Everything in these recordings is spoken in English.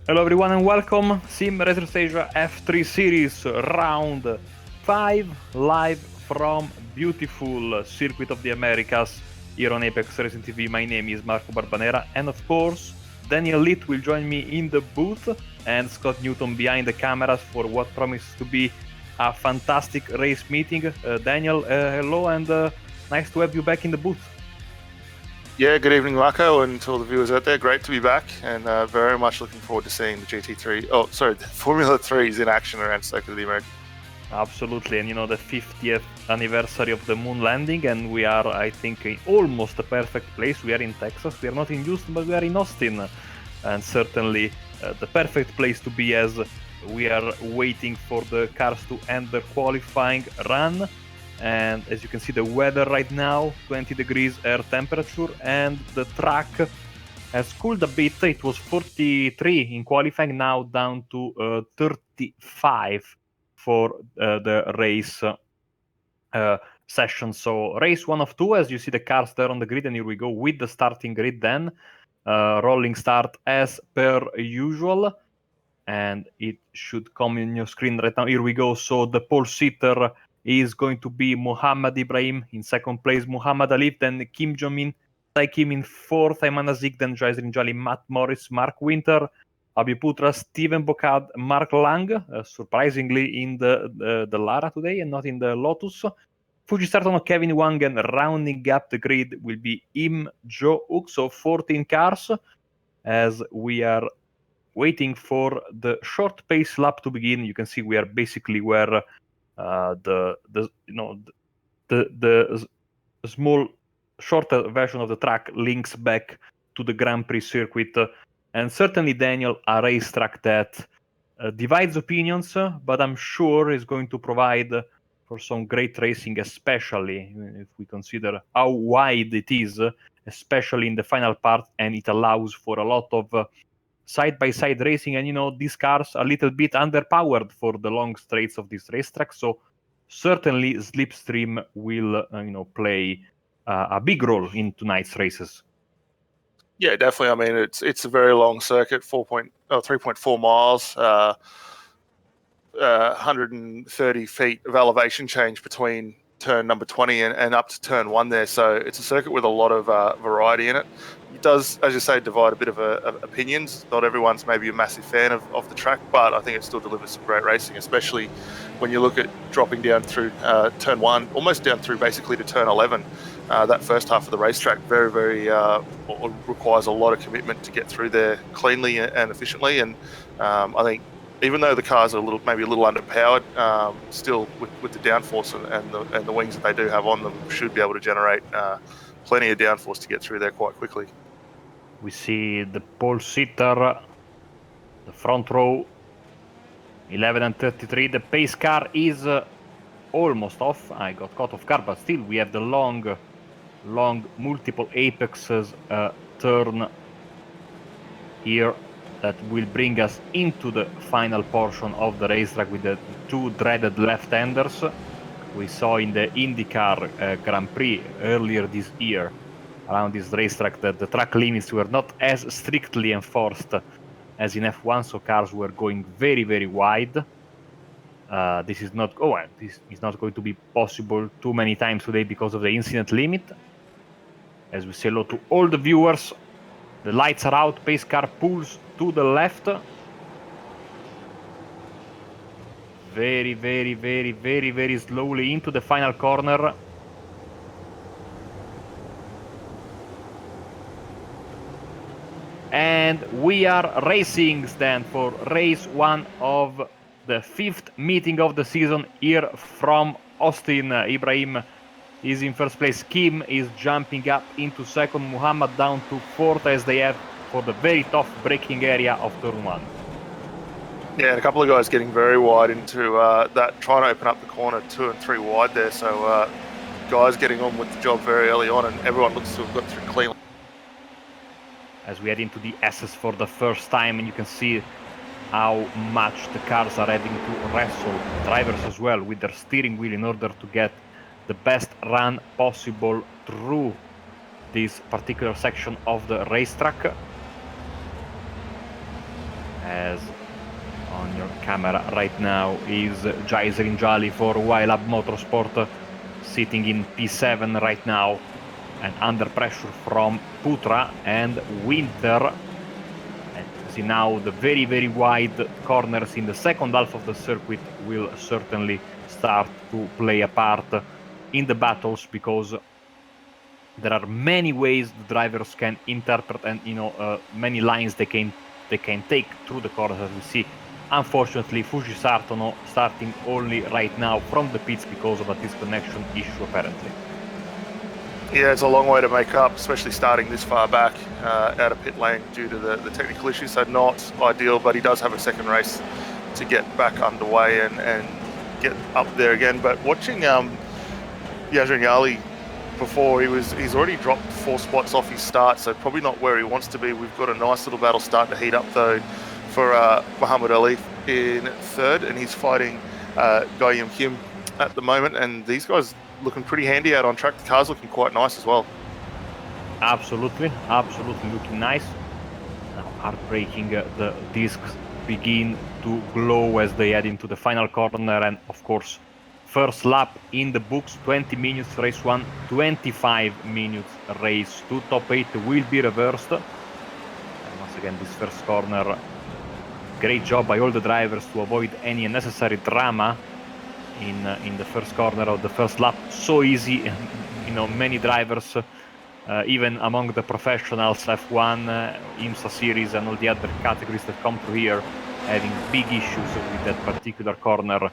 Hello everyone and welcome, SimRacing Asia F3 Series Round 5, live from beautiful Circuit of the Americas here on ApexRacingTV. My name is Marco Barbanera, and of course Daniel Litt will join me in the booth and Scott Newton behind the cameras for what promises to be a fantastic race meeting. Daniel, hello, and nice to have you back in the booth. Yeah, good evening, Marco, and to all the viewers out there. Great to be back, and very much looking forward to seeing the the Formula 3s in action around Circuit of the Americas. Absolutely, and the 50th anniversary of the moon landing, and we are, I think, in almost the perfect place. We are in Texas. We are not in Houston, but we are in Austin, and certainly the perfect place to be as we are waiting for the cars to end their qualifying run. And as you can see, the weather right now, 20 degrees air temperature, and the track has cooled a bit. It was 43 in qualifying, now down to 35 for the race session. So race 1 of 2, as you see the cars there on the grid, and here we go with the starting grid then. Rolling start as per usual, and it should come in your screen right now. Here we go. So the pole sitter is going to be Muhammad Ibrahim in second place, Muhammad Alif, then Kim Jong-min, Tai Kim in fourth, Ayman Azik, then Jaisrin Jali, Matt Morris, Mark Winter, Abiputra, Steven Bocad, Mark Lang, surprisingly in the Lara today and not in the Lotus. Fuji Startono, Kevin Wang, and rounding up the grid will be Im Jo Uk, so 14 cars, as we are waiting for the short pace lap to begin. You can see we are basically where the small shorter version of the track links back to the Grand Prix circuit, and certainly, Daniel, a racetrack that divides opinions, but I'm sure is going to provide for some great racing, especially if we consider how wide it is, especially in the final part, and it allows for a lot of side-by-side racing. And these cars are a little bit underpowered for the long straights of this racetrack, so certainly slipstream will play a big role in tonight's races. Yeah, definitely. I mean, it's a very long circuit, 3.4 miles, 130 feet of elevation change between turn number 20 and up to turn 1 there. So it's a circuit with a lot of variety in it. It does, as you say, divide a bit of opinions. Not everyone's maybe a massive fan of the track, but I think it still delivers some great racing, especially when you look at dropping down through turn 1, almost down through basically to turn 11. That first half of the racetrack very, very requires a lot of commitment to get through there cleanly and efficiently. And I think even though the cars are maybe a little underpowered, still with the downforce and the wings that they do have on them, should be able to generate plenty of downforce to get through there quite quickly. We see the pole sitter, the front row, 11 and 33. The pace car is almost off. I got caught off guard, but still we have the long multiple apexes turn here that will bring us into the final portion of the racetrack with the two dreaded left-handers we saw in the IndyCar Grand Prix earlier this year. Around this racetrack, that the track limits were not as strictly enforced as in F1, so cars were going very, very wide. This is not going to be possible too many times today because of the incident limit. As we say hello to all the viewers, the lights are out, pace car pulls to the left. Very, very, very, very, very slowly into the final corner. And we are racing stand for race 1 of the 5th meeting of the season here from Austin. Ibrahim is in first place. Kim is jumping up into second. Muhammad down to fourth as they have for the very tough braking area of turn 1. Yeah, and a couple of guys getting very wide into that, trying to open up the corner 2 and 3 wide there. So guys getting on with the job very early on, and everyone looks to have got through cleanly. As we head into the S's for the first time, and you can see how much the cars are having to wrestle, drivers as well, with their steering wheel in order to get the best run possible through this particular section of the racetrack. as on your camera right now is Eracing for Wild Motorsport, sitting in P7 right now, and under pressure from Putra and Winter. And see now the very wide corners in the second half of the circuit will certainly start to play a part in the battles, because there are many ways the drivers can interpret, and many lines they can take through the corners, as we see. Unfortunately, Fujisartono starting only right now from the pits because of a disconnection issue apparently. Yeah, it's a long way to make up, especially starting this far back out of pit lane due to the technical issues. So not ideal, but he does have a second race to get back underway and get up there again. But watching Eracing before, he's already dropped 4 spots off his start, so probably not where he wants to be. We've got a nice little battle starting to heat up though for Muhammad Ali in third, and he's fighting Goyim Kim at the moment, and these guys looking pretty handy out on track. The car's looking quite nice as well. Absolutely looking nice. Now heartbreaking, the discs begin to glow as they head into the final corner, and of course first lap in the books, 20 minutes race 1, 25 minutes race 2. Top 8 will be reversed. And once again, this first corner, great job by all the drivers to avoid any unnecessary drama in the first corner of the first lap. So easy, many drivers, even among the professionals, F1, IMSA series and all the other categories that come through here, having big issues with that particular corner.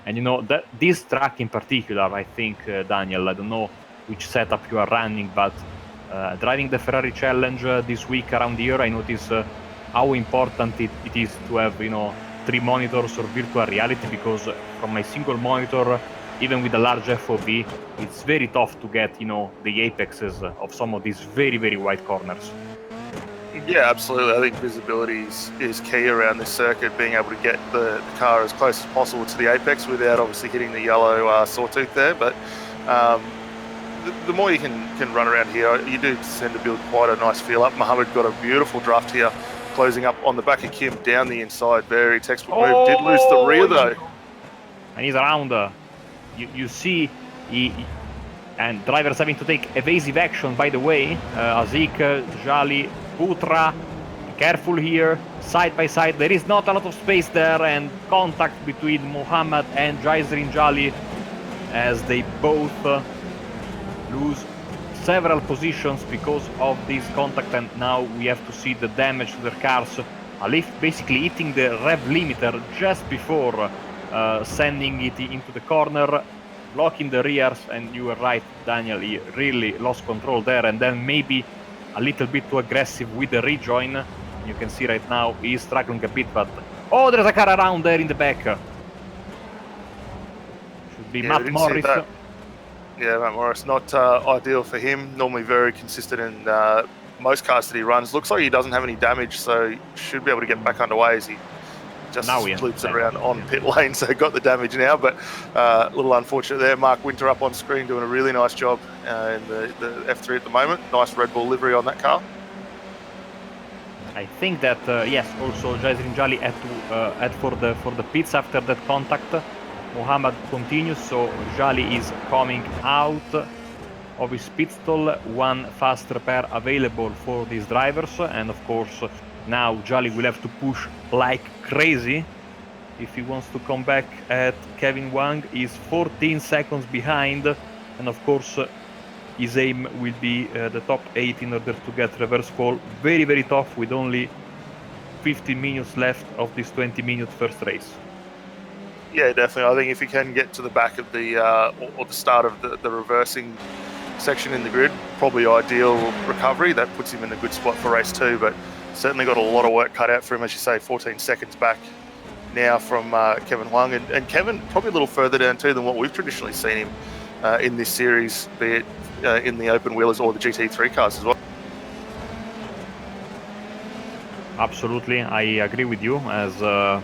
And that this track in particular, I think, Daniel, I don't know which setup you are running, but driving the Ferrari Challenge this week around here, I notice how important it is to have 3 monitors or virtual reality, because from my single monitor, even with a large FOV, it's very tough to get the apexes of some of these very wide corners. Yeah, absolutely. I think visibility is key around this circuit, being able to get the car as close as possible to the apex without obviously hitting the yellow sawtooth there. But the more you can run around here, you do tend to build quite a nice feel up. Muhammad got a beautiful draft here, closing up on the back of Kim down the inside. Very textbook move. Did lose the rear though. And he's around. You see, and drivers having to take evasive action, by the way. Azik, Jali, Putra, be careful here, side by side. There is not a lot of space there, and contact between Muhammad and Eracing as they both lose several positions because of this contact. And now we have to see the damage to their cars. Alif basically hitting the rev limiter just before sending it into the corner, blocking the rears. And you were right, Daniel, he really lost control there, and then maybe a little bit too aggressive with the rejoin. You can see right now he's struggling a bit, but there's a car around there in the back. Should be Matt Morris. Yeah, Matt Morris, not ideal for him. Normally very consistent in most cars that he runs. Looks like he doesn't have any damage, so he should be able to get back underway as he just loops it around on pit lane. So got the damage now, but a little unfortunate there. Mark Winter up on screen doing a really nice job in the F3 at the moment. Nice Red Bull livery on that car. I think that yes, also Eracing had to head for the pits after that contact. Muhammad continues, so Jali is coming out of his pit stall. One fast repair available for these drivers, and of course now Jali will have to push like crazy if he wants to come back at Kevin Wang. Is 14 seconds behind, and of course his aim will be the top 8 in order to get reverse call. Very tough with only 15 minutes left of this 20-minute first race. Yeah, definitely. I think if he can get to the back of the or the start of the reversing section in the grid, probably ideal recovery. That puts him in a good spot for race 2, but certainly got a lot of work cut out for him. As you say, 14 seconds back now from Kevin Huang, and Kevin probably a little further down too than what we've traditionally seen him in this series, be it in the open wheelers or the GT3 cars as well. Absolutely, I agree with you. As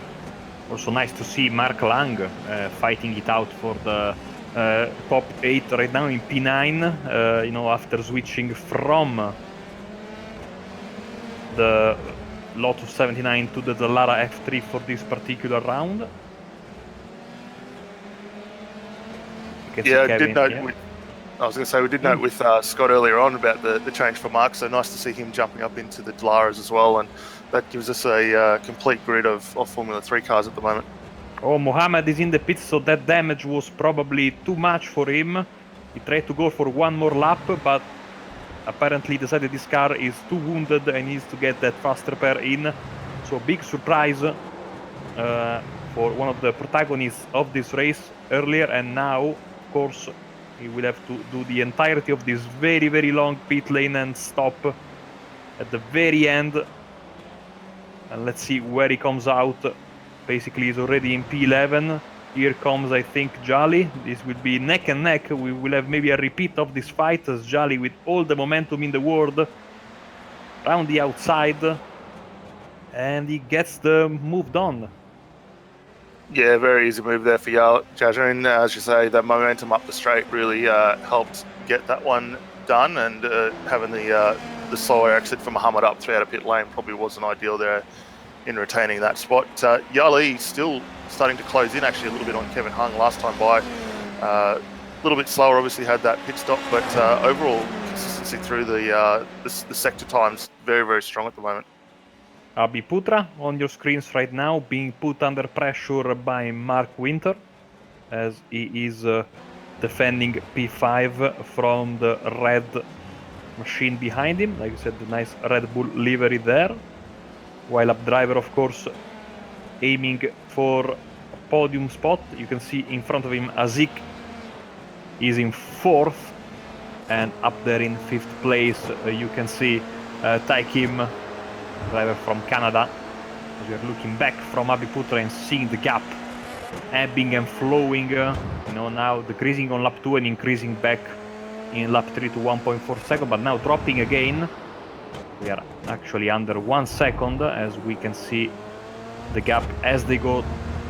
also nice to see Mark Lang fighting it out for the top 8 right now in P9, after switching from the Lotus 79 to the Dallara F3 for this particular round. Yeah, I did note. I was going to say, we did note with Scott earlier on about the change for Mark, so nice to see him jumping up into the Dallaras as well, and that gives us a complete grid of Formula 3 cars at the moment. Oh, Mohammed is in the pits, so that damage was probably too much for him. He tried to go for one more lap, but apparently decided this car is too wounded and needs to get that fast repair in. So big surprise for one of the protagonists of this race earlier, and now, of course, he will have to do the entirety of this very, very long pit lane and stop at the very end. And let's see where he comes out. Basically, he's already in P11. Here comes, I think, Jolly. This will be neck and neck. We will have maybe a repeat of this fight as Jolly, with all the momentum in the world, around the outside. And he gets the move done. Yeah, very easy move there for Jajin. As you say, the momentum up the straight really helped get that one done, and having the slower exit for Muhammad up throughout a pit lane probably wasn't ideal there in retaining that spot. Yali still starting to close in actually a little bit on Kevin Hung last time by. A little bit slower, obviously had that pit stop, but overall consistency through the sector times very, very strong at the moment. Abhi Putra on your screens right now, being put under pressure by Mark Winter, as he is defending P5 from the red machine behind him. Like I said, the nice Red Bull livery there. While up driver, of course, aiming for a podium spot. You can see in front of him Azik is in 4th, and up there in 5th place you can see Tai Kim, driver from Canada. We are looking back from Abhi Putra and seeing the gap ebbing and flowing. Now decreasing on lap 2 and increasing back in lap 3 to 1.4 seconds, but now dropping again. We are actually under 1 second, as we can see the gap as they go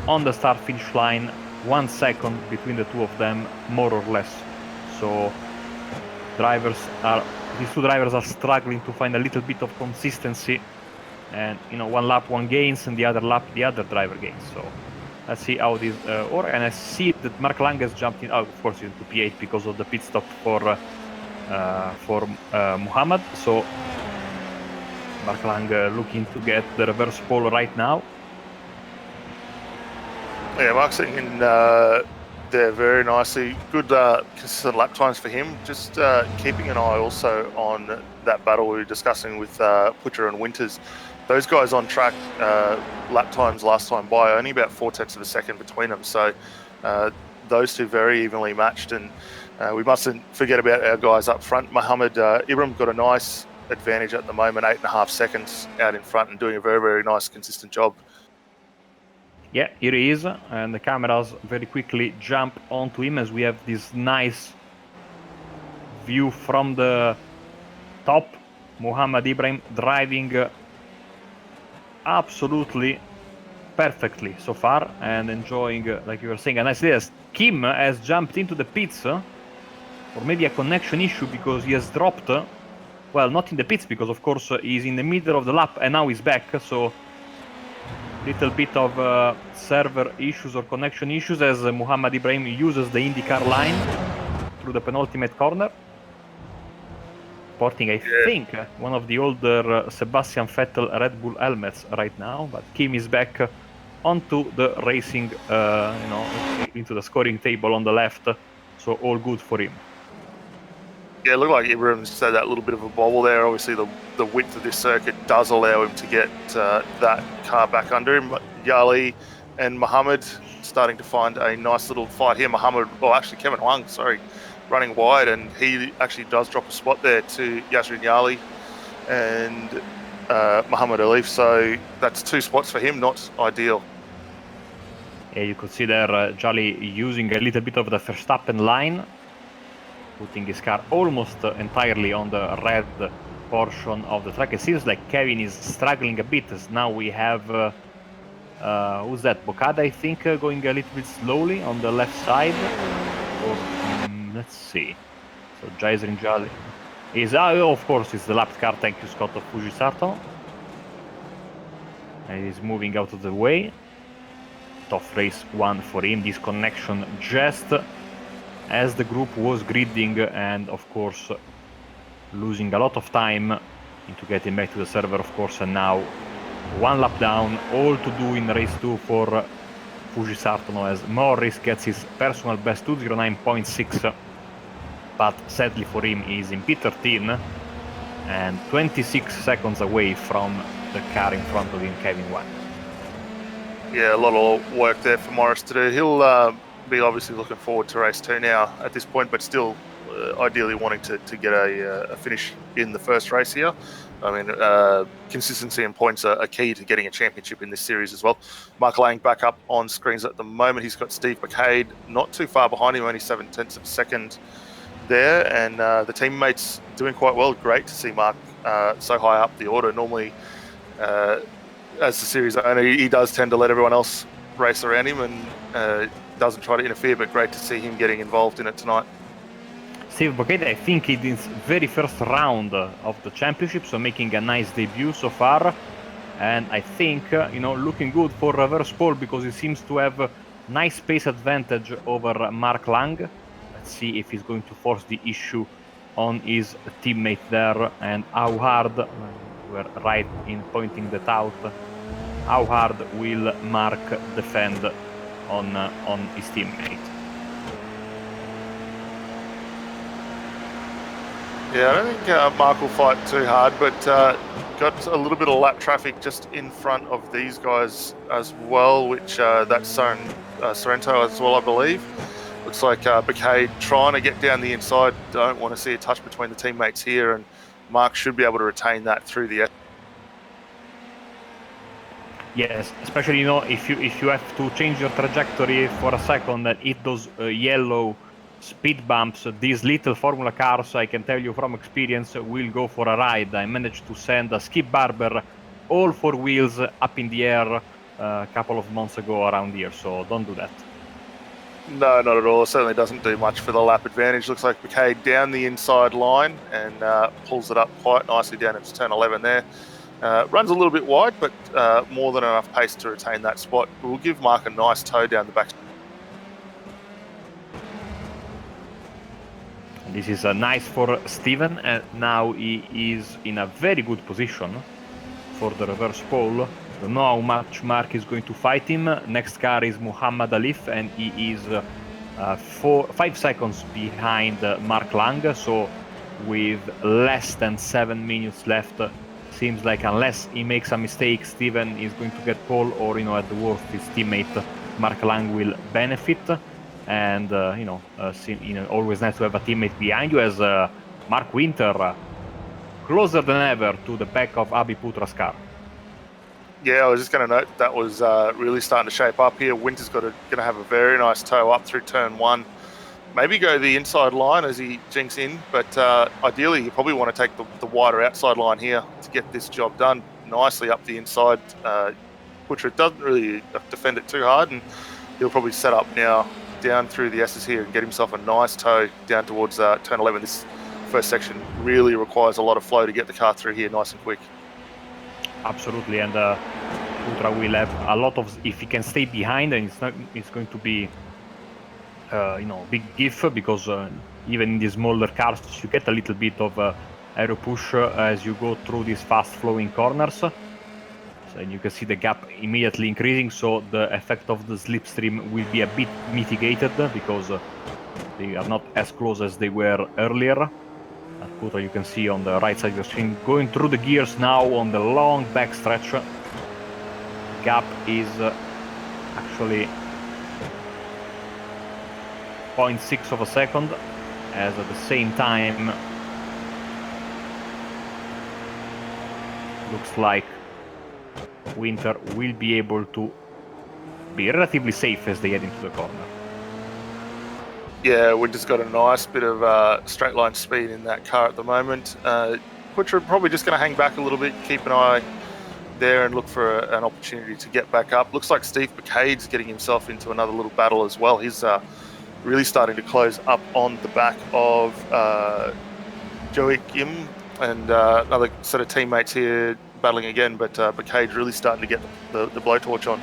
on the start-finish line. 1 second between the two of them, more or less. So these two drivers are struggling to find a little bit of consistency. And one lap one gains, and the other lap the other driver gains. So let's see how this and I see that Mark Lang has jumped in. Oh, of course, into P8 because of the pit stop for Muhammad. So Mark Lang looking to get the reverse pole right now. Yeah, Mark's sitting in there very nicely. Good consistent lap times for him. Just keeping an eye also on that battle we were discussing with Putra and Winters. Those guys on track, lap times last time by, only about 0.4 of a second between them. So those two very evenly matched, and we mustn't forget about our guys up front. Mohammed Ibrahim got a nice advantage at the moment, 8.5 seconds out in front, and doing a very, very nice consistent job. Yeah, it is, and the cameras very quickly jump onto him as we have this nice view from the top. Mohammed Ibrahim driving absolutely perfectly so far and enjoying, like you were saying, a nice day. As Kim has jumped into the pits, or maybe a connection issue because he has dropped. Well, not in the pits because, of course, he's in the middle of the lap and now he's back. So little bit of server issues or connection issues as Muhammad Ibrahim uses the IndyCar line through the penultimate corner. Sporting, I think, one of the older Sebastian Vettel Red Bull helmets right now. But Kim is back onto the racing, into the scoring table on the left. So all good for him. Yeah, it looked like Ibrahim's had that little bit of a bobble there. Obviously, the width of this circuit does allow him to get that car back under him. But Yali and Muhammad starting to find a nice little fight here. Kevin Huang, running wide, and he actually does drop a spot there to Yasrin Yali and Muhammad Alif. So that's 2 spots for him, not ideal. Yeah, you could see there Jolly using a little bit of the Verstappen line, putting his car almost entirely on the red portion of the track. It seems like Kevin is struggling a bit, as now we have who's that? Bocada, I think, going a little bit slowly on the left side. Or let's see. So Jaisrin Jolly is, of course, it's the lapped car. Thank you, Scott of Fujisato. and he's moving out of the way. Tough race one for him. This connection just as the group was gridding and of course losing a lot of time into getting back to the server, of course, and now one lap down, all to do in race 2 for Fujisartono, as Morris gets his personal best 209.6, but sadly for him he's in P13 and 26 seconds away from the car in front of him, Kevin Wang. Yeah, a lot of work there for Morris to do. He'll be obviously looking forward to race 2 now at this point, but still ideally wanting to get a finish in the first race here. I mean, consistency and points are key to getting a championship in this series as well. Mark Lang back up on screens at the moment. He's got Steve McCade not too far behind him, only 7/10 of a second there, and the teammates doing quite well. Great to see Mark so high up the order. Normally, as the series owner, he does tend to let everyone else race around him and doesn't try to interfere, but great to see him getting involved in it tonight. Steve Bocchetti, I think in his very first round of the championship, so making a nice debut so far, and I think looking good for reverse pole because he seems to have a nice pace advantage over Mark Lang. Let's see if he's going to force the issue on his teammate there, and how hard, we're right in pointing that out, how hard will Mark defend on his teammate. Yeah, I don't think Mark will fight too hard, but got a little bit of lap traffic just in front of these guys as well, which that's Sorrento as well, I believe. Looks like Bacade trying to get down the inside. Don't want to see a touch between the teammates here, and Mark should be able to retain that through the... Yes, especially if you have to change your trajectory for a second and hit those yellow speed bumps, these little Formula cars, I can tell you from experience, will go for a ride. I managed to send a Skip Barber all 4 wheels up in the air a couple of months ago around here, so don't do that. No, not at all. It certainly doesn't do much for the lap advantage. Looks like Bacade down the inside line and pulls it up quite nicely down into turn 11 there. Runs a little bit wide, but more than enough pace to retain that spot. We'll give Mark a nice tow down the back. This is nice for Steven, and now he is in a very good position for the reverse pole. Don't know how much Mark is going to fight him. Next car is Muhammad Alif, and he is 5 seconds behind Mark Lang, so with less than 7 minutes left, seems like unless he makes a mistake, Steven is going to get pole, or at the worst his teammate Mark Lang will benefit. And always nice to have a teammate behind you, as Mark Winter closer than ever to the back of Abhi Putra's car. Yeah, I was just going to note that was really starting to shape up here. Winter's going to have a very nice tow up through turn 1. Maybe go the inside line as he jinks in, but ideally you probably want to take the wider outside line here to get this job done nicely up the inside. Putra doesn't really defend it too hard, and he'll probably set up now down through the S's here and get himself a nice tow down towards turn 11. This first section really requires a lot of flow to get the car through here nice and quick. Absolutely, and Putra will have a lot of, if he can stay behind, and it's going to be big gift, because even in these smaller cars you get a little bit of aero push as you go through these fast flowing corners. And you can see the gap immediately increasing, so the effect of the slipstream will be a bit mitigated because they are not as close as they were earlier. Putra, you can see on the right side of the screen, going through the gears now on the long back stretch. Gap is actually 0.6 of a second, as at the same time looks like Winter will be able to be relatively safe as they head into the corner. Yeah, Winter's got a nice bit of straight line speed in that car at the moment. Putra probably just going to hang back a little bit, keep an eye there and look for an opportunity to get back up. Looks like Steve Bacade's getting himself into another little battle as well. He's really starting to close up on the back of Joey Kim, and another set of teammates here battling again, but Cade's really starting to get the blowtorch on.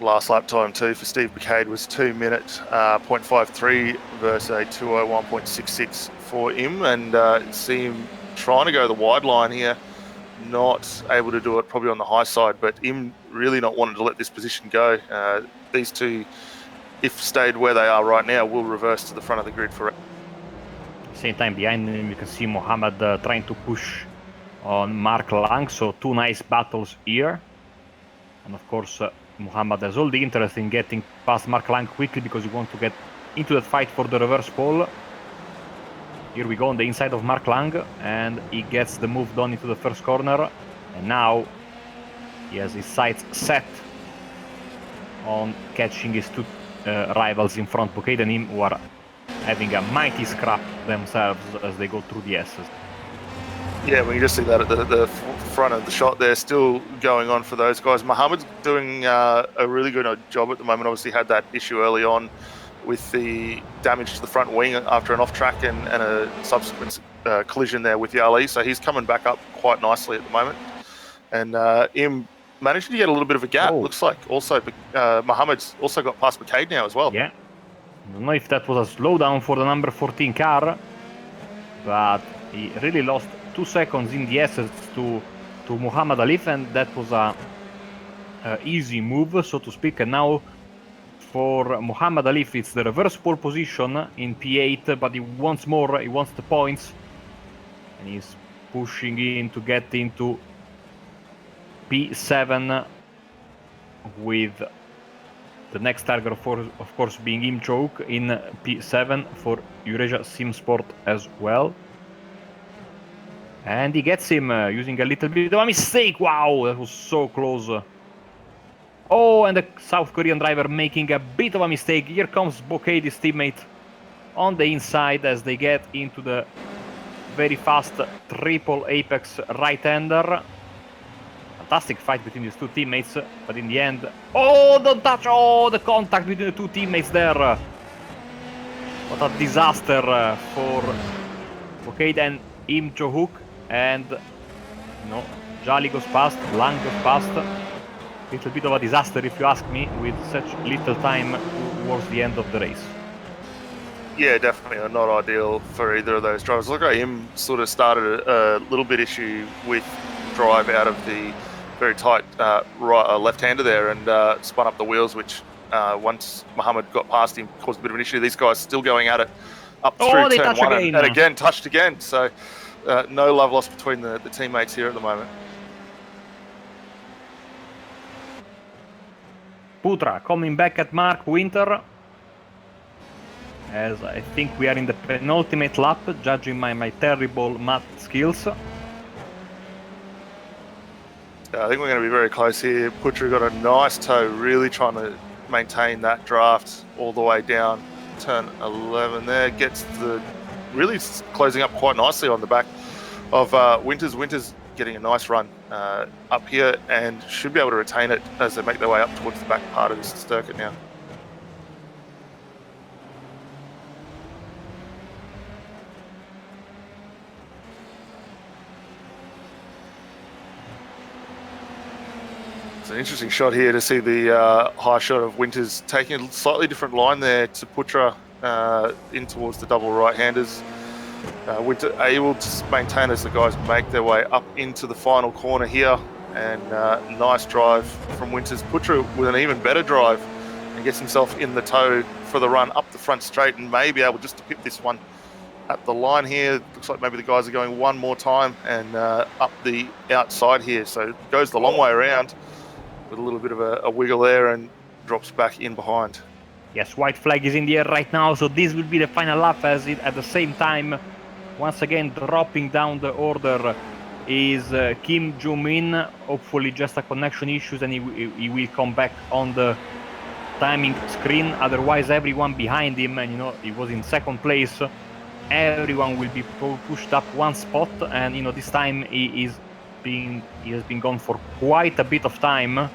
Last lap time too for Steve Bacade was 2 minutes 0.53 versus a 2:01.66 for him, and see him trying to go the wide line here, not able to do it probably on the high side, but him really not wanting to let this position go. These two, if stayed where they are right now, will reverse to the front of the grid for. Same time behind him, you can see Mohammed trying to push on Mark Lang, so 2 nice battles here. And of course, Mohammed has all the interest in getting past Mark Lang quickly because he wants to get into the fight for the reverse pole. Here we go on the inside of Mark Lang, and he gets the move done into the first corner. And now he has his sights set on catching his 2 rivals in front, Bouquet and him, who are having a mighty scrap themselves as they go through the S's. Yeah, we can just see that at the front of the shot there, still going on for those guys. Mohammed's doing a really good job at the moment. Obviously had that issue early on with the damage to the front wing after an off-track and a subsequent collision there with Yali. So he's coming back up quite nicely at the moment. And him managing to get a little bit of a gap, looks like. Also, Mohammed's also got past Bacade now as well. Yeah. I don't know if that was a slowdown for the number 14 car, but he really lost 2 seconds in the essence to Muhammad Alif, and that was a easy move, so to speak. And now for Muhammad Alif, it's the reverse pole position in P8, but he wants more, he wants the points, and he's pushing in to get into P7 with the next target, of course, being Im Choke in P7 for Eurasia SimSport as well. And he gets him using a little bit of a mistake. Wow, that was so close. Oh, and the South Korean driver making a bit of a mistake. Here comes Bouquet, his teammate, on the inside as they get into the very fast triple apex right-hander. Fantastic fight between these 2 teammates, but in the end... Oh, don't touch! Oh, the contact between the 2 teammates there. What a disaster for Bouquet and Im Cho-hook. And, Jali goes past, Lang goes past. Little bit of a disaster, if you ask me, with such little time towards the end of the race. Yeah, definitely not ideal for either of those drivers. Look at him sort of started a little bit issue with drive out of the very tight left-hander there and spun up the wheels, which once Mohammed got past him caused a bit of an issue. These guys still going at it up through turn 1 and again touched again. So no love lost between the teammates here at the moment. Putra coming back at Mark Winter, as I think we are in the penultimate lap, judging my terrible math skills. I think we're going to be very close here. Putra got a nice toe, really trying to maintain that draft all the way down turn 11 there. Gets really closing up quite nicely on the back of Winters. Winters getting a nice run up here and should be able to retain it as they make their way up towards the back part of this circuit now. It's an interesting shot here to see the high shot of Winters taking a slightly different line there to Putra in towards the double right-handers. Winter able to maintain as the guys make their way up into the final corner here, and nice drive from Winters. Putra with an even better drive and gets himself in the toe for the run up the front straight and may be able just to pip this one at the line here. Looks like maybe the guys are going one more time and up the outside here, so it goes the long way around with a little bit of a wiggle there and drops back in behind. Yes, white flag is in the air right now, so this will be the final lap, as it at the same time, once again dropping down the order is Kim Joo-min. Hopefully just a connection issues and he will come back on the timing screen. Otherwise everyone behind him, and he was in second place, everyone will be pushed up one spot, and this time he has been gone for quite a bit of time.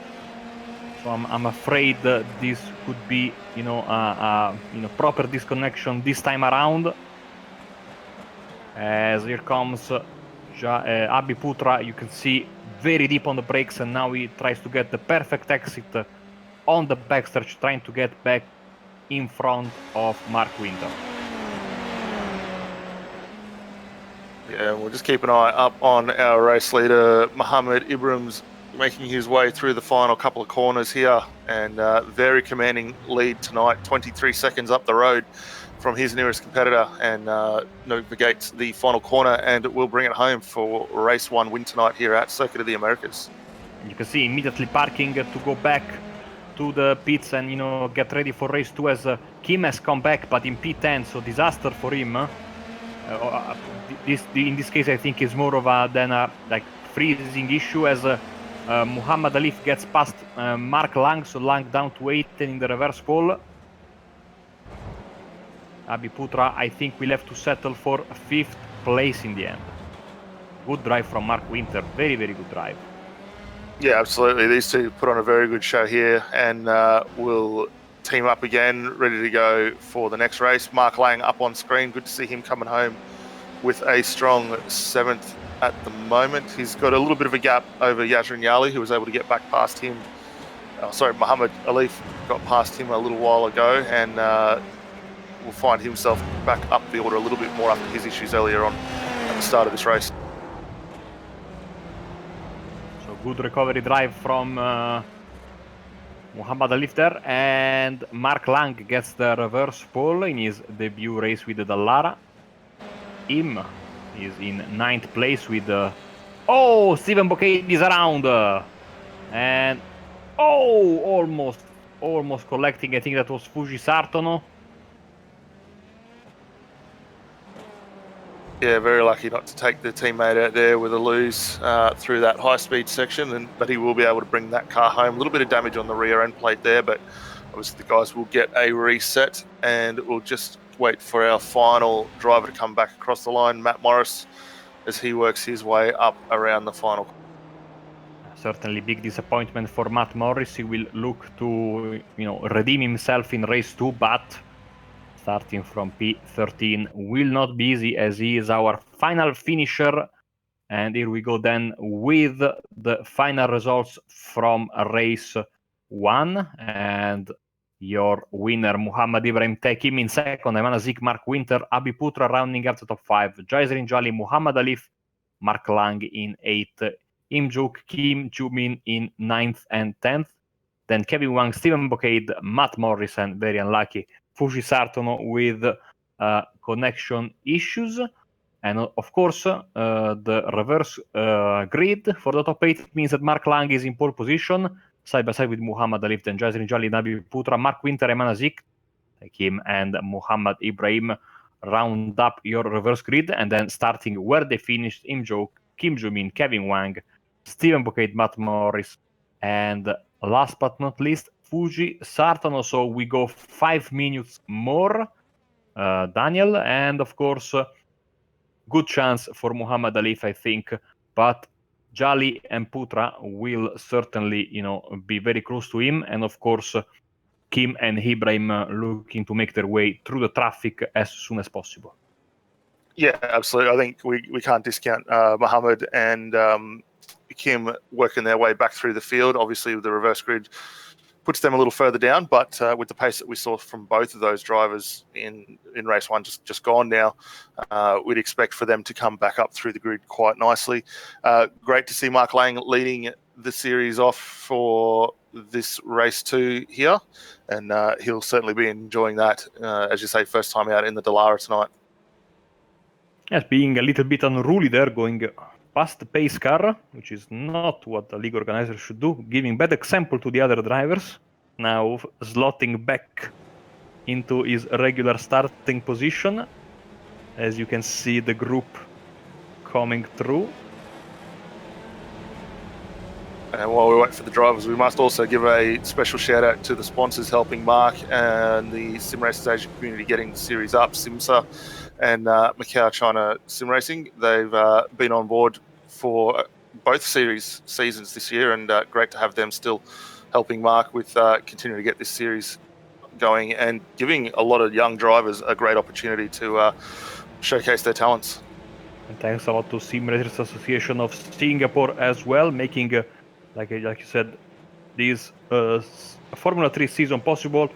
So I'm afraid this could be, proper disconnection this time around. As here comes Abhi Putra, you can see very deep on the brakes, and now he tries to get the perfect exit on the backstretch, trying to get back in front of Mark Winter. Yeah, we'll just keep an eye up on our race leader, Mohammed Ibrahim's making his way through the final couple of corners here, and very commanding lead tonight, 23 seconds up the road from his nearest competitor, and navigates the final corner, and will bring it home for race 1 win tonight here at Circuit of the Americas. You can see immediately parking to go back to the pits and get ready for race 2, as Kim has come back, but in P10, so disaster for him. In this case, I think is more of a than a freezing issue, as Muhammad Alif gets past Mark Lang, so Lang down to 8 in the reverse pole. Abhi Putra, I think, will have to settle for 5th place in the end. Good drive from Mark Winter, very, very good drive. Yeah, absolutely. These two put on a very good show here, and will team up again, ready to go for the next race. Mark Lang up on screen. Good to see him coming home with a strong 7th at the moment. He's got a little bit of a gap over Yasrin Yali, who was able to get back past him. Muhammad Alif got past him a little while ago, and will find himself back up the order a little bit more after his issues earlier on at the start of this race. So good recovery drive from Muhammad Alif there, and Mark Lang gets the reverse pole in his debut race with the Dallara. Im is in 9th place with Stephen Bocade is around, and almost collecting. I think that was Fuji Sartono. Yeah, very lucky not to take the teammate out there with a lose through that high-speed section, but he will be able to bring that car home. A little bit of damage on the rear end plate there, but obviously the guys will get a reset, and we'll just wait for our final driver to come back across the line, Matt Morris, as he works his way up around the final. Certainly big disappointment for Matt Morris. He will look to redeem himself in race 2, but starting from P13 will not be easy, as he is our final finisher. And here we go then with the final results from race 1, and your winner, Muhammad Ibrahim, take him in 2nd, Ayman Zik, Mark Winter, Abhi Putra rounding up the top 5, Jaisrin Jali, Muhammad Alif, Mark Lang in 8th, Imjuk, Kim Jumin in 9th and 10th, then Kevin Wang, Stephen Bocade, Matt Morris, and very unlucky Fuji Sartono with connection issues. And of course, the reverse grid for the top 8 means that Mark Lang is in pole position, side by side with Muhammad Alif, then Jaisrin Jali, Abhi Putra, Mark Winter, Ayman Zik, Kim and Muhammad Ibrahim round up your reverse grid, and then starting where they finished, Imjo, Kim Jumin, Kevin Wang, Stephen Bocade, Matt Morris, and last but not least, Fuji Sartono. So we go 5 minutes more, Daniel, and of course, good chance for Muhammad Alif, I think, but Jali and Putra will certainly, be very close to him, and of course, Kim and Ibrahim looking to make their way through the traffic as soon as possible. Yeah, absolutely. I think we can't discount Muhammad and Kim working their way back through the field. Obviously, with the reverse grid puts them a little further down, but with the pace that we saw from both of those drivers in race 1 just gone now, we'd expect for them to come back up through the grid quite nicely. Great to see Mark Lang leading the series off for this race 2 here, and he'll certainly be enjoying that, as you say, first time out in the Dallara tonight. Yes, being a little bit unruly there, going past the pace car, which is not what the league organizer should do, giving bad example to the other drivers. Now slotting back into his regular starting position, as you can see the group coming through. And while we wait for the drivers, we must also give a special shout out to the sponsors helping Mark and the SimRacing Asia community getting the series up, SIMMSA and Macau-China SimRacing. They've been on board for both seasons this year, and great to have them still helping Mark with continuing to get this series going and giving a lot of young drivers a great opportunity to showcase their talents. And thanks a lot to SimRacing Association of Singapore as well, making, like you said, this Formula 3 season possible.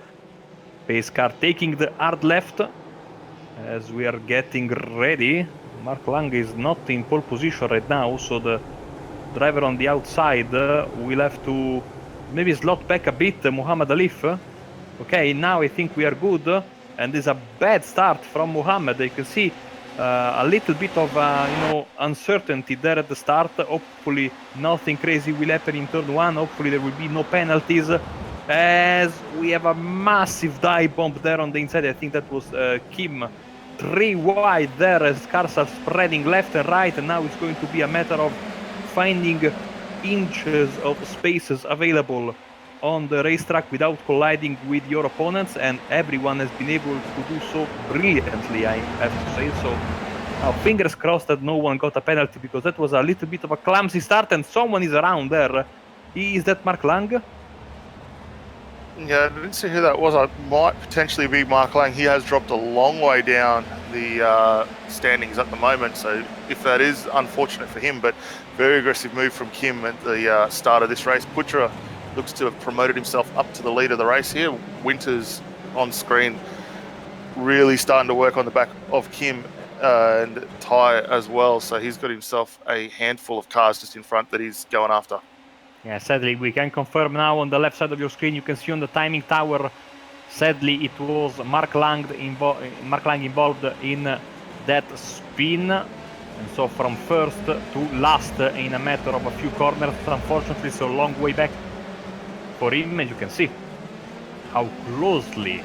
Pace car taking the hard left as we are getting ready. Mark Lang is not in pole position right now, so the driver on the outside will have to maybe slot back a bit, Muhammad Alif. Okay, now I think we are good, and there's a bad start from Muhammad. You can see a little bit of uncertainty there at the start. Hopefully nothing crazy will happen in turn one. Hopefully there will be no penalties, as we have a massive dive bomb there on the inside. I think that was Kim, 3 wide there as cars are spreading left and right, and now it's going to be a matter of finding inches of spaces available on the racetrack without colliding with your opponents, and everyone has been able to do so brilliantly, I have to say. So now fingers crossed that no one got a penalty, because that was a little bit of a clumsy start, and someone is around there. Is that Mark Lang? Yeah, I didn't see who that was. It might potentially be Mark Lang. He has dropped a long way down the standings at the moment, so if that is, unfortunate for him, but very aggressive move from Kim at the start of this race. Putra looks to have promoted himself up to the lead of the race here. Winters on screen really starting to work on the back of Kim and Ty as well, so he's got himself a handful of cars just in front that he's going after. Yeah, sadly, we can confirm now on the left side of your screen. You can see on the timing tower, sadly, it was Mark Lang involved in that spin. And so from first to last in a matter of a few corners, unfortunately, so a long way back for him. And you can see how closely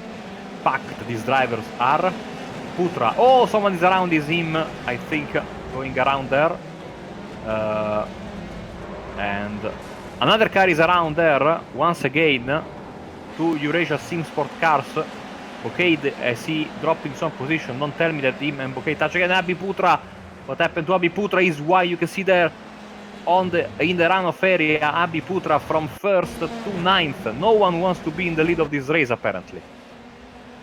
packed these drivers are. Putra, oh, someone is around him, I think, going around there. And another car is around there, once again, 2 Eurasia SimSport cars. Bouquet, I see, dropping some position. Don't tell me that him and Bouquet touch again. Abi Putra, what happened to Abi Putra is why you can see there in the runoff area, Abi Putra from first to 9th. No one wants to be in the lead of this race, apparently.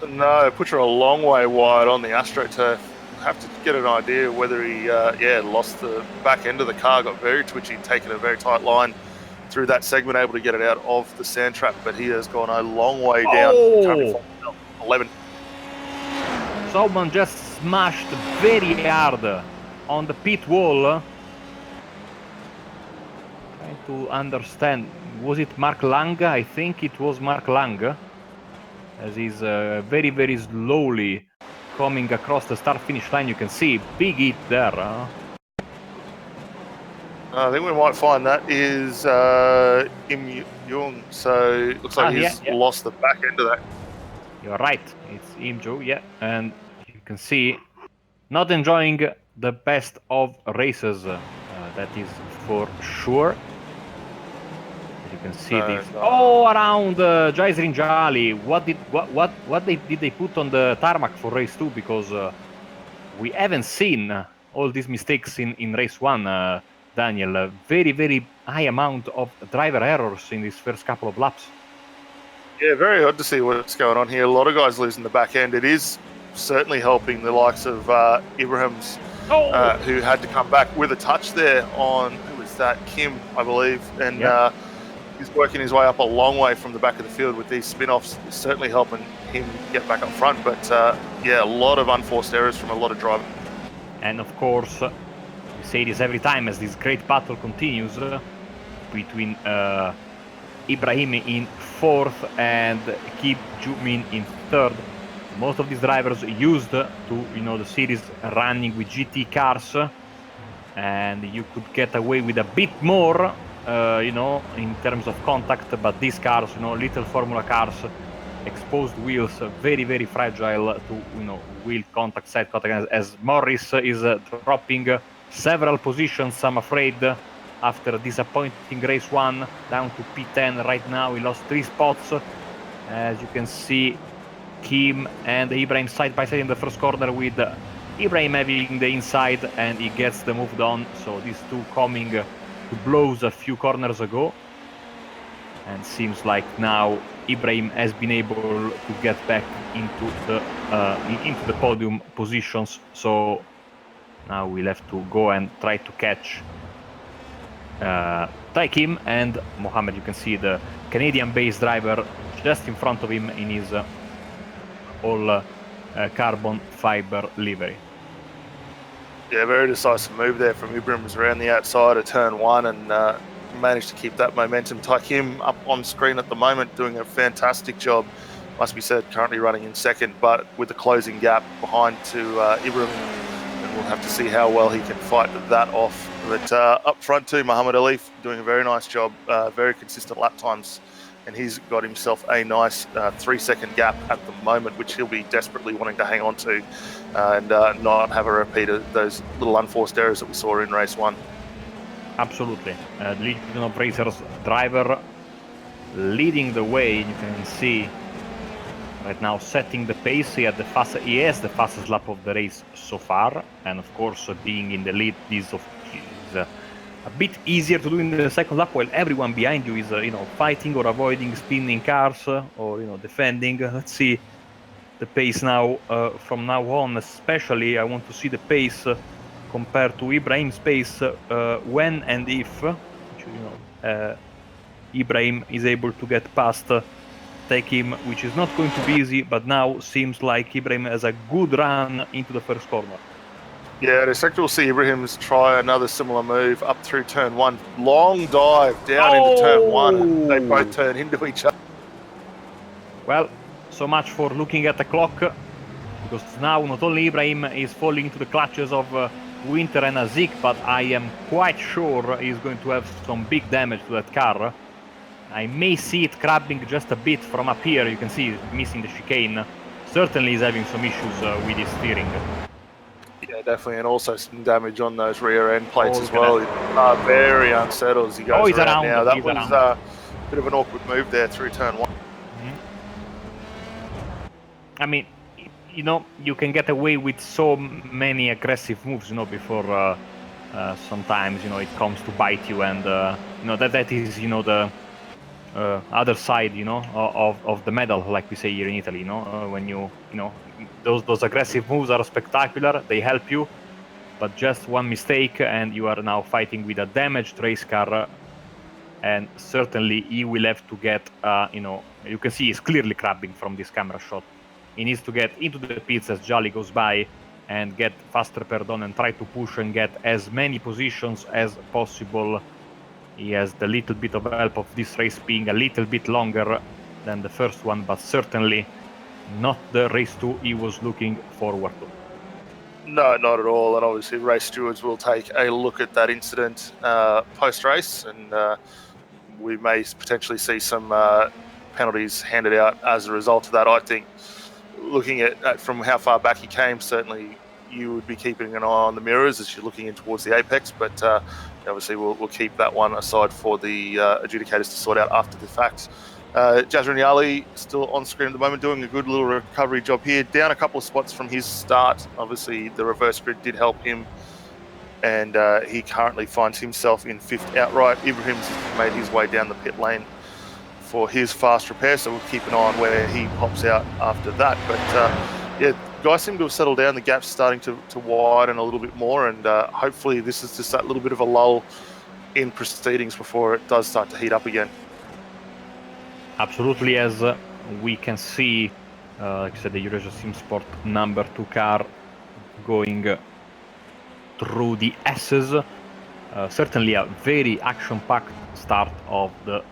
No, Putra a long way wide on the AstroTurf. Have to get an idea whether he lost the back end of the car, got very twitchy, taken a very tight line through that segment, able to get it out of the sand trap, but he has gone a long way down. Oh! 11. Someone just smashed very hard on the pit wall. Trying to understand, was it Mark Lang? I think it was Mark Lang, as he's very, very slowly coming across the start-finish line. You can see big hit there. I think we might find that is Im Jung. So it looks like he's lost the back end of that. You're right, it's Im Jung, yeah. And you can see not enjoying the best of races, that is for sure. You can see this. Oh, around Jaisrin Jali. What did they put on the tarmac for race 2? Because we haven't seen all these mistakes in race 1, Daniel. Very, very high amount of driver errors in these first couple of laps. Yeah, very odd to see what's going on here. A lot of guys losing the back end. It is certainly helping the likes of Ibrahim's, who had to come back with a touch there on, who was that? Kim, I believe. And he's working his way up a long way from the back of the field with these spin-offs. It's certainly helping him get back up front. But a lot of unforced errors from a lot of drivers. And of course, we say this every time as this great battle continues between Ibrahim in 4th and Kim Joo-min in 3rd. Most of these drivers used to, the series running with GT cars, and you could get away with a bit more, in terms of contact. But these cars, little Formula cars, exposed wheels, very, very fragile to, wheel contact, side contact. As Morris is dropping several positions, I'm afraid, after a disappointing race 1, down to P10 right now. He lost 3 spots. As you can see, Kim and Ibrahim side by side in the first corner, with Ibrahim having the inside, and he gets the move done. So these two coming to blows a few corners ago, and seems like now Ibrahim has been able to get back into the podium positions. So now we'll have to go and try to catch Taikim and Mohammed. You can see the Canadian-based driver just in front of him in his all carbon fiber livery. Yeah, very decisive move there from Ibrahim. Was around the outside of turn 1 and managed to keep that momentum. Taikim up on screen at the moment, doing a fantastic job. Must be said, currently running in second, but with the closing gap behind to Ibrahim, and we'll have to see how well he can fight that off. But up front too, Muhammad Ali doing a very nice job, very consistent lap times, and he's got himself a nice 3-second gap at the moment, which he'll be desperately wanting to hang on to and not have a repeat of those little unforced errors that we saw in race 1. Absolutely. Legion of Racers driver leading the way. You can see right now setting the pace. He has the fastest lap of the race so far, and of course being in the lead is a bit easier to do in the second lap, while everyone behind you is fighting or avoiding spinning cars or defending. Let's see the pace now from now on. Especially I want to see the pace compared to Ibrahim's pace when and if Ibrahim is able to get past Taikim, which is not going to be easy, but now seems like Ibrahim has a good run into the first corner. Yeah, the sector will see Ibrahim's try another similar move up through turn 1. Long dive down into turn 1, and they both turn into each other. Well, so much for looking at the clock, because now not only Ibrahim is falling into the clutches of Winter and Azik, but I am quite sure he's going to have some big damage to that car. I may see it crabbing just a bit from up here. You can see it missing the chicane. Certainly he's having some issues with his steering. Yeah, definitely, and also some damage on those rear end plates as well. Very unsettled as he goes around now. That was a bit of an awkward move there through turn 1. I mean, you can get away with so many aggressive moves, before sometimes, it comes to bite you, and that is, the other side, of the medal, like we say here in Italy. When those aggressive moves are spectacular, they help you, but just one mistake and you are now fighting with a damaged race car, and certainly he will have to get, you can see he's clearly crabbing from this camera shot. He needs to get into the pits as Jolly goes by and get faster perdon and try to push and get as many positions as possible. He has the little bit of help of this race being a little bit longer than the first one, but certainly not the race 2 he was looking forward to. No, not at all. And obviously race stewards will take a look at that incident post-race, and we may potentially see some penalties handed out as a result of that. I think looking at from how far back he came, certainly you would be keeping an eye on the mirrors as you're looking in towards the apex, but obviously we'll keep that one aside for the adjudicators to sort out after the fact. Jazrin Ali still on screen at the moment, doing a good little recovery job here, down a couple of spots from his start. Obviously the reverse grid did help him, and he currently finds himself in 5th outright. Ibrahim's made his way down the pit lane for his fast repair, so we'll keep an eye on where he pops out after that. But yeah, guys seem to have settled down. The gap's starting to widen a little bit more, and hopefully this is just that little bit of a lull in proceedings before it does start to heat up again. Absolutely, as we can see, like I said, the Eurasia SimSport number 2 car going through the S's. Certainly a very action-packed start of the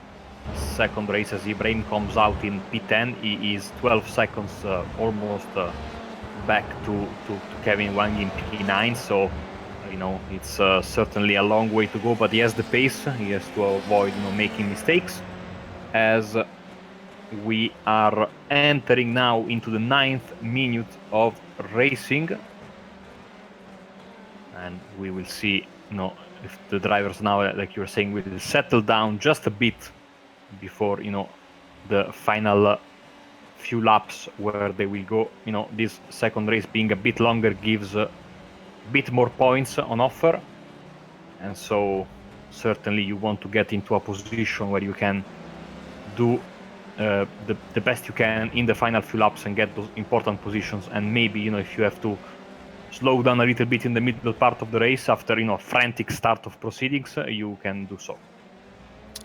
second race as Ibrahim comes out in P10. He is 12 seconds almost back to Kevin Wang in P9, so it's certainly a long way to go, but he has the pace. He has to avoid making mistakes, as we are entering now into the 9th minute of racing, and we will see if the drivers now, like you were saying, will settle down just a bit before the final few laps where they will go. This second race being a bit longer gives a bit more points on offer, and so certainly you want to get into a position where you can do the best you can in the final few laps and get those important positions. And maybe, if you have to slow down a little bit in the middle part of the race after, a frantic start of proceedings, you can do so.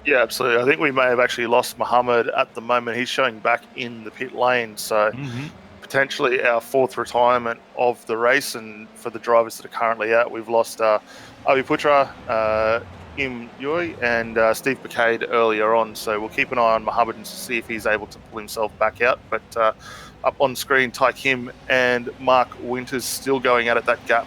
Yeah, absolutely. I think we may have actually lost Muhammad at the moment. He's showing back in the pit lane, so potentially our fourth retirement of the race. And for the drivers that are currently out, we've lost Avi Putra, Im Yui, and Steve Bacade earlier on. So we'll keep an eye on Muhammad and see if he's able to pull himself back out. But up on screen, Tai Kim and Mark Winters still going at it. That gap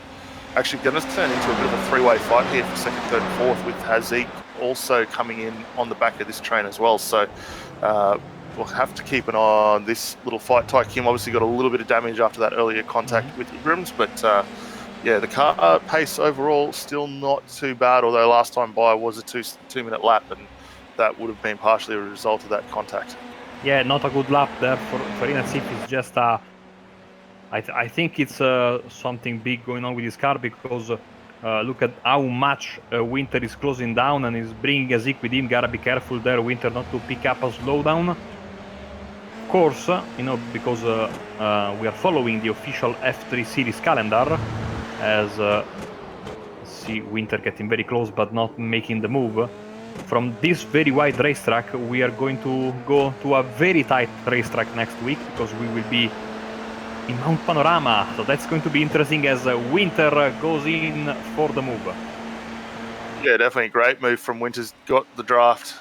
actually going to turn into a bit of a three-way fight here for second, third, and fourth, with Haziq also coming in on the back of this train as well. So we'll have to keep an eye on this little fight. Tai Kim obviously got a little bit of damage after that earlier contact with Ibrahim's, but yeah, the car pace overall still not too bad, although last time by was a two-minute lap, and that would have been partially a result of that contact. Yeah, not a good lap there for Eracing. It's just I think it's something big going on with this car, because look at how much Winter is closing down and is bringing a Zik with him. Gotta be careful there, Winter, not to pick up a slowdown. Of course, because we are following the official F3 series calendar, as see Winter getting very close but not making the move. From this very wide racetrack, we are going to go to a very tight racetrack next week, because we will be in Mount Panorama. So that's going to be interesting as Winter goes in for the move. Yeah, definitely a great move from Winters. Got the draft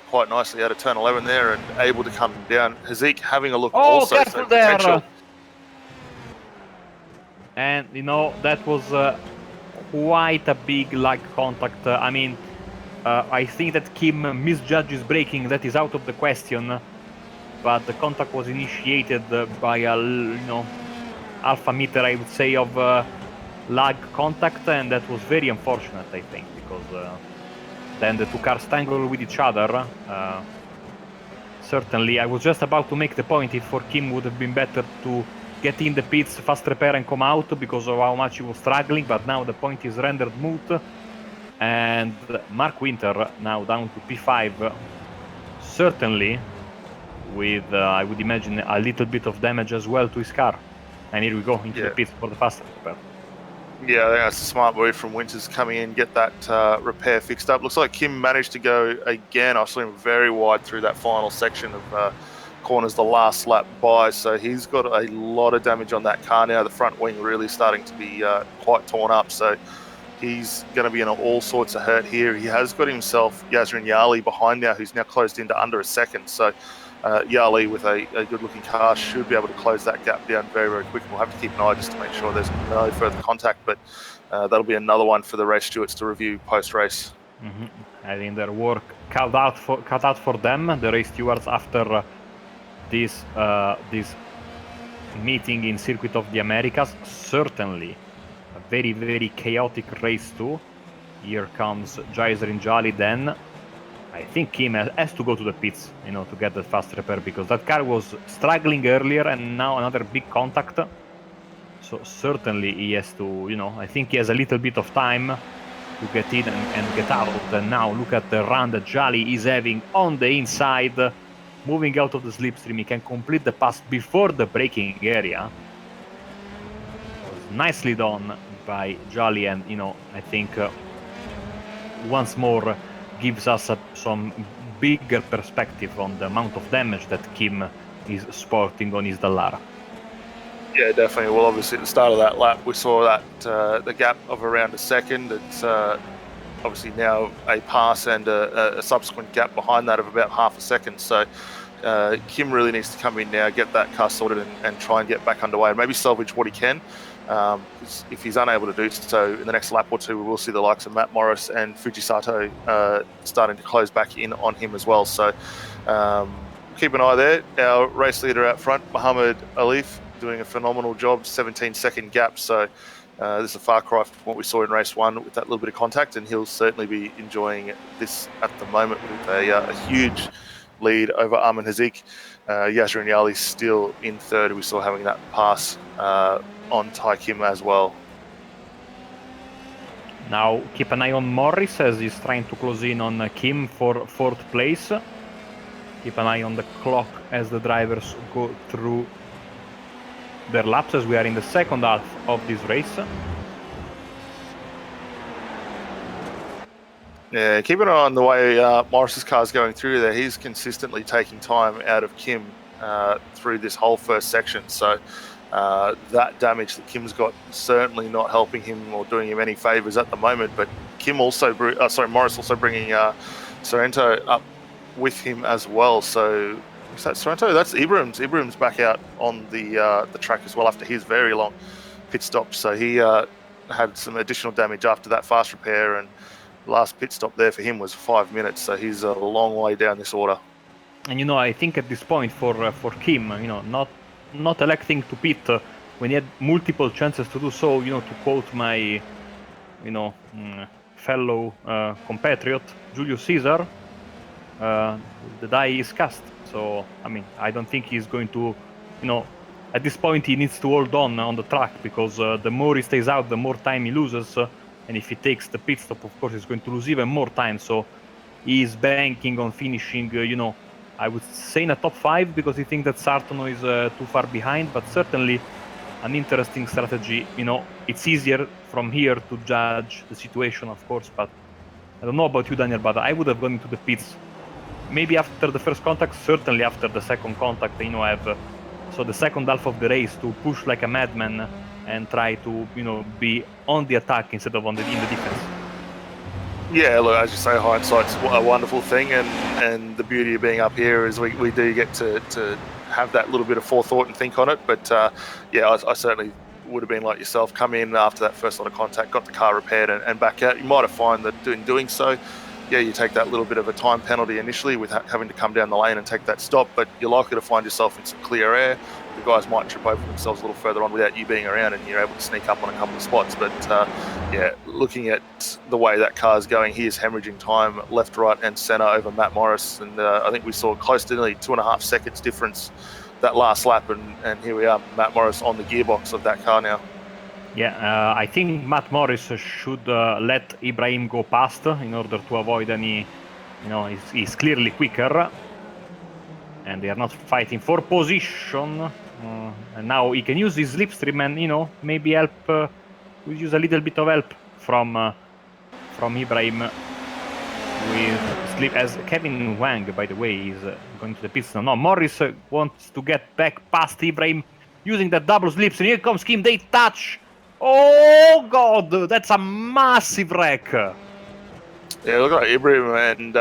quite nicely out of turn 11 there and able to come down. Haziq having a look also. Careful there! And, that was quite a big lag contact. I think that Kim misjudges braking. That is out of the question. But the contact was initiated by a, alpha meter, I would say, of lag contact, and that was very unfortunate, I think, because then the two cars tangled with each other. Certainly, I was just about to make the point, if for Kim would have been better to get in the pits, fast repair and come out, because of how much he was struggling, but now the point is rendered moot. And Mark Winter now down to P5, certainly with, I would imagine, a little bit of damage as well to his car. And here we go into the pits for the fast repair. Yeah, I think that's a smart move from Winters, coming in, get that repair fixed up. Looks like Kim managed to go again. I saw him very wide through that final section of corners the last lap by, so he's got a lot of damage on that car now. The front wing really starting to be quite torn up, so he's going to be in all sorts of hurt here. He has got himself Yazrin Yali behind now, who's now closed into under a second. So Yali with a good-looking car should be able to close that gap down very, very quick. We'll have to keep an eye just to make sure there's no further contact, but that'll be another one for the race stewards to review post-race. I think their work cut out for them, the race stewards, after this meeting in Circuit of the Americas. Certainly a very, very chaotic race too. Here comes Jaiser Jali. Then I think Kim has to go to the pits, to get that fast repair, because that car was struggling earlier and now another big contact. So certainly he has to, I think he has a little bit of time to get in and get out. And now look at the run that Jali is having on the inside. Moving out of the slipstream, he can complete the pass before the braking area. It was nicely done by Jali, and I think once more gives us some bigger perspective on the amount of damage that Kim is sporting on his Dallara. Yeah, definitely. Well, obviously at the start of that lap, we saw that the gap of around a second. It's obviously now a pass and a subsequent gap behind that of about half a second. So Kim really needs to come in now, get that car sorted, and try and get back underway, and maybe salvage what he can. If he's unable to do so in the next lap or two, we will see the likes of Matt Morris and Fujisato starting to close back in on him as well. So keep an eye there. Our race leader out front, Muhammad Alif, doing a phenomenal job, 17-second gap. So this is a far cry from what we saw in race one with that little bit of contact, and he'll certainly be enjoying this at the moment with a huge lead over Armin Haziq. Yasser and Yali still in third. We saw having that pass on Tai Kim as well. Now keep an eye on Morris as he's trying to close in on Kim for fourth place. keep an eye on the clock as the drivers go through their laps as we are in the second half of this race. Yeah, keep an eye on the way Morris's car's going through there. He's consistently taking time out of Kim through this whole first section. So that damage that Kim's got certainly not helping him or doing him any favors at the moment. But Morris also bringing Sorrento up with him as well. So is that Sorrento? That's Ibrahim's. Ibrahim's back out on the track as well after his very long pit stop. So he had some additional damage after that fast repair, and last pit stop there for him was 5 minutes. So he's a long way down this order. And I think at this point for Kim, not electing to pit when he had multiple chances to do so, to quote my, fellow compatriot Julius Caesar, the die is cast. So I don't think he's going to, at this point he needs to hold on the track, because the more he stays out, the more time he loses, and if he takes the pit stop, of course he's going to lose even more time. So he's banking on finishing, I would say in a top 5, because he thinks that Sartono is too far behind, but certainly an interesting strategy. It's easier from here to judge the situation, of course, but I don't know about you, Daniel, but I would have gone into the pits maybe after the first contact, certainly after the second contact, so the second half of the race to push like a madman and try to, be on the attack instead of in the defense. Yeah, look, as you say, hindsight's a wonderful thing, and the beauty of being up here is we do get to have that little bit of forethought and think on it. But I certainly would have been like yourself, come in after that first lot of contact, got the car repaired and back out. You might have found that in doing so, you take that little bit of a time penalty initially with having to come down the lane and take that stop, but you're likely to find yourself in some clear air. The guys might trip over themselves a little further on without you being around, and you're able to sneak up on a couple of spots. But looking at the way that car's going, he is hemorrhaging time left, right and centre over Matt Morris, and I think we saw close to nearly 2.5 seconds difference that last lap, and here we are, Matt Morris on the gearbox of that car now. Yeah, I think Matt Morris should let Ibrahim go past in order to avoid any, he's clearly quicker. And they are not fighting for position. And now he can use his slipstream and, maybe help, we'll use a little bit of help from Ibrahim with slip, as Kevin Wang, by the way, is going to the pits now. No, Morris wants to get back past Ibrahim using that double slipstream. Here comes Kim, they touch. Oh God, that's a massive wreck. Yeah, look like Ibrahim and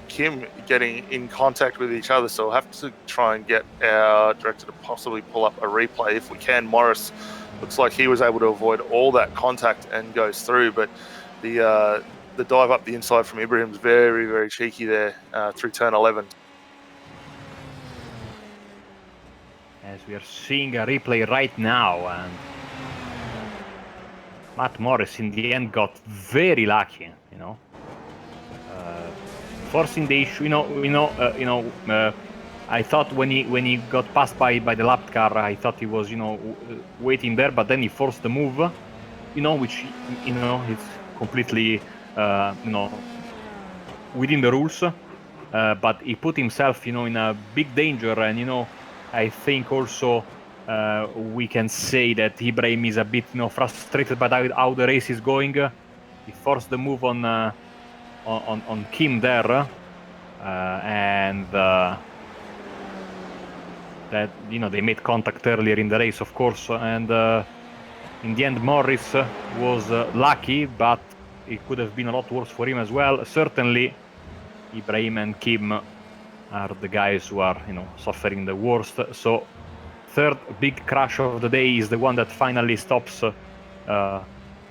Kim getting in contact with each other, so we'll have to try and get our director to possibly pull up a replay if we can. Morris looks like he was able to avoid all that contact and goes through, but the dive up the inside from Ibrahim's very, very cheeky there through turn 11. As we are seeing a replay right now, and Matt Morris in the end got very lucky, forcing the issue. I thought when he got passed by the lap car, I thought he was waiting there, but then he forced the move, which is completely within the rules. But he put himself in a big danger, and I think also we can say that Ibrahim is a bit frustrated by how the race is going. He forced the move on Kim there, and that they made contact earlier in the race, of course, and in the end Morris was lucky, but it could have been a lot worse for him as well. Certainly Ibrahim and Kim are the guys who are suffering the worst. So third big crash of the day is the one that finally stops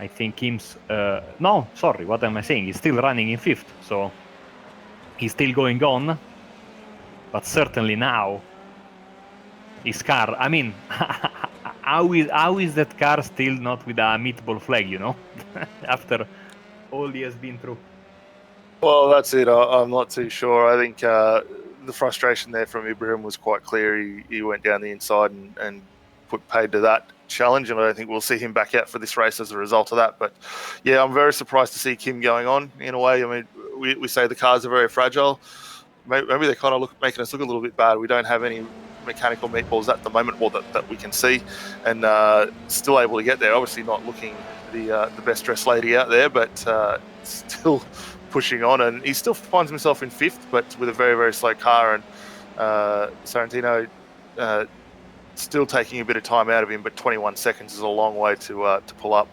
I think Kim's... no, sorry, what am I saying? He's still running in 5th, so he's still going on. But certainly now, his car... I mean, how is that car still not with a meatball flag, after all he has been through? Well, that's it. I'm not too sure. I think the frustration there from Ibrahim was quite clear. He went down the inside and put paid to that challenge, and I don't think we'll see him back out for this race as a result of that. But yeah, I'm very surprised to see Kim going on in a way. I mean, we say the cars are very fragile. maybe they're kind of making us look a little bit bad. We don't have any mechanical meatballs at the moment, or that we can see, and still able to get there. Obviously not looking the best dressed lady out there, but still pushing on, and he still finds himself in 5th, but with a very, very slow car, and Sorrentino still taking a bit of time out of him, but 21 seconds is a long way to pull up.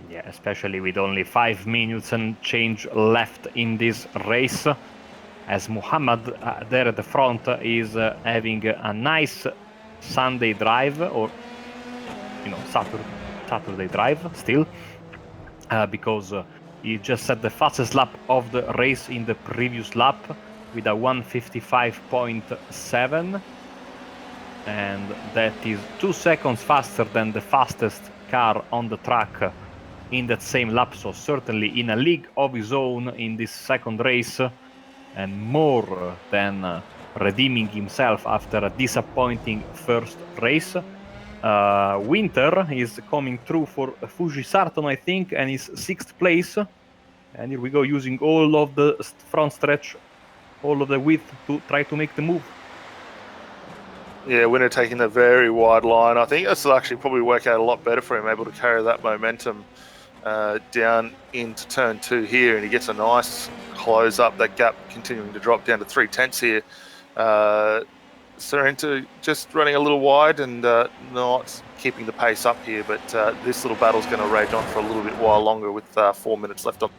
Yeah, especially with only 5 minutes and change left in this race, as Muhammad there at the front is having a nice Sunday drive, or Saturday drive still, because he just set the fastest lap of the race in the previous lap with a 1:55.7, and that is 2 seconds faster than the fastest car on the track in that same lap, so certainly in a league of his own in this second race, and more than redeeming himself after a disappointing first race. Winter is coming through for Fuji Sarton, I think, and is 6th place. And here we go, using all of the front stretch, all of the width to try to make the move. Yeah, Winter taking the very wide line. I think this will actually probably work out a lot better for him, able to carry that momentum down into turn 2 here, and he gets a nice close up, that gap continuing to drop down to 3/10 here. Sorrento just running a little wide and not keeping the pace up here, but this little battle's going to rage on for a little bit while longer with 4 minutes left on.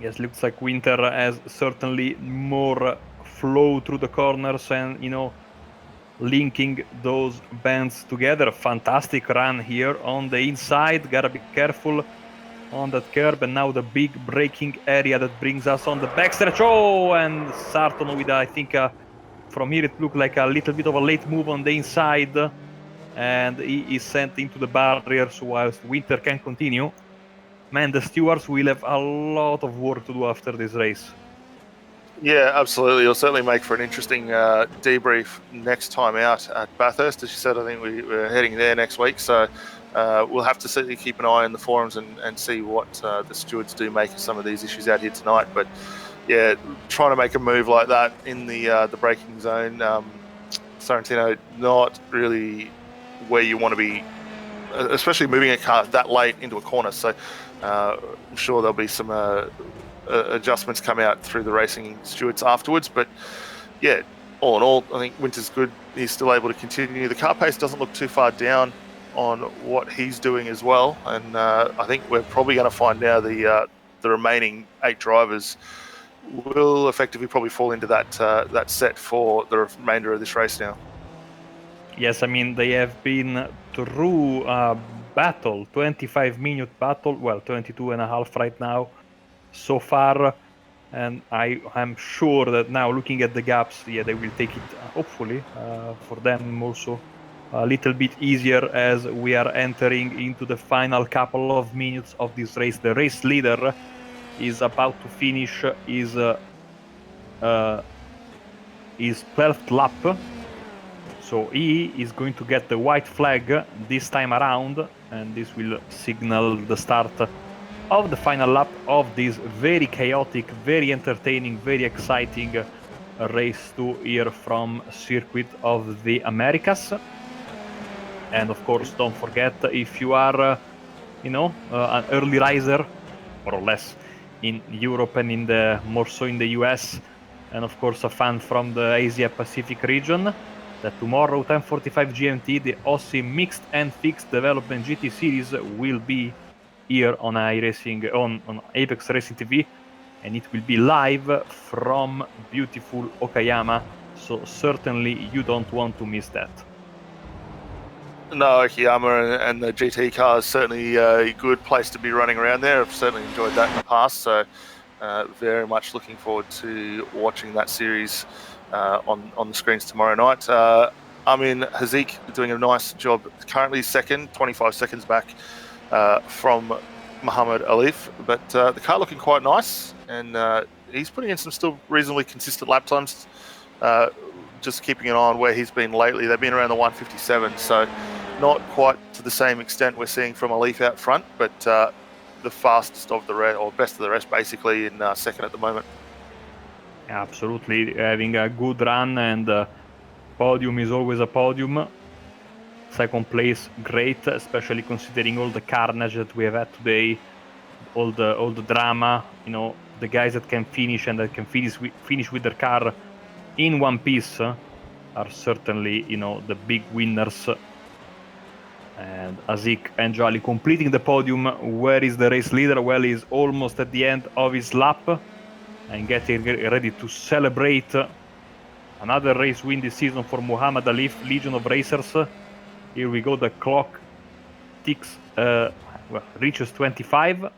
Yes, looks like Winter has certainly more flow through the corners and, linking those bands together. Fantastic run here on the inside. Gotta be careful on that curb, and now the big braking area that brings us on the backstretch. Oh, and Sarton with, I think, from here it looked like a little bit of a late move on the inside, and he is sent into the barriers whilst Winter can continue. Man, the stewards will have a lot of work to do after this race. Yeah, absolutely. It'll certainly make for an interesting debrief next time out at Bathurst. As you said, I think we're heading there next week, so we'll have to certainly keep an eye on the forums and see what the stewards do make of some of these issues out here tonight. But yeah, trying to make a move like that in the braking zone, Sorrentino, not really where you want to be, especially moving a car that late into a corner. So I'm sure there'll be some adjustments come out through the racing stewards afterwards. But yeah, all in all, I think Winter's good. He's still able to continue. The car pace doesn't look too far down on what he's doing as well. And I think we're probably going to find now the remaining 8 drivers will effectively probably fall into that set for the remainder of this race now. Yes, I mean, they have been through a battle, 25-minute battle, well, 22 and a half right now so far, and I'm sure that now, looking at the gaps, yeah, they will take it, hopefully, for them also a little bit easier as we are entering into the final couple of minutes of this race. The race leader is about to finish his 12th lap, so he is going to get the white flag this time around, and this will signal the start of the final lap of this very chaotic, very entertaining, very exciting race to hear from Circuit of the Americas. And of course, don't forget, if you are, an early riser, more or less, in Europe and more so in the US, and of course a fan from the Asia Pacific region, that tomorrow, 10:45 GMT, the Aussie Mixed and Fixed Development GT Series will be here on iRacing, on ApexRacingTV, and it will be live from beautiful Okayama, so certainly you don't want to miss that. No, Okayama and the GT car is certainly a good place to be running around there. I've certainly enjoyed that in the past, so very much looking forward to watching that series on the screens tomorrow night. Amin Haziq doing a nice job, currently second, 25 seconds back from Muhammad Alif, but the car looking quite nice, and he's putting in some still reasonably consistent lap times. Just keeping an eye on where he's been lately, they've been around the 1:57, so not quite to the same extent we're seeing from Alif out front, but the fastest of the rest, or best of the rest, basically in second at the moment. Absolutely, having a good run, and podium is always a podium. Second place, great, especially considering all the carnage that we have had today, all the drama. The guys that can finish and that can finish with their car in one piece are certainly, the big winners. And Azik and Jolly completing the podium. Where is the race leader? Well, he's almost at the end of his lap and getting ready to celebrate another race win this season for Muhammad Alif, Legion of Racers. Here we go. The clock ticks, reaches 25.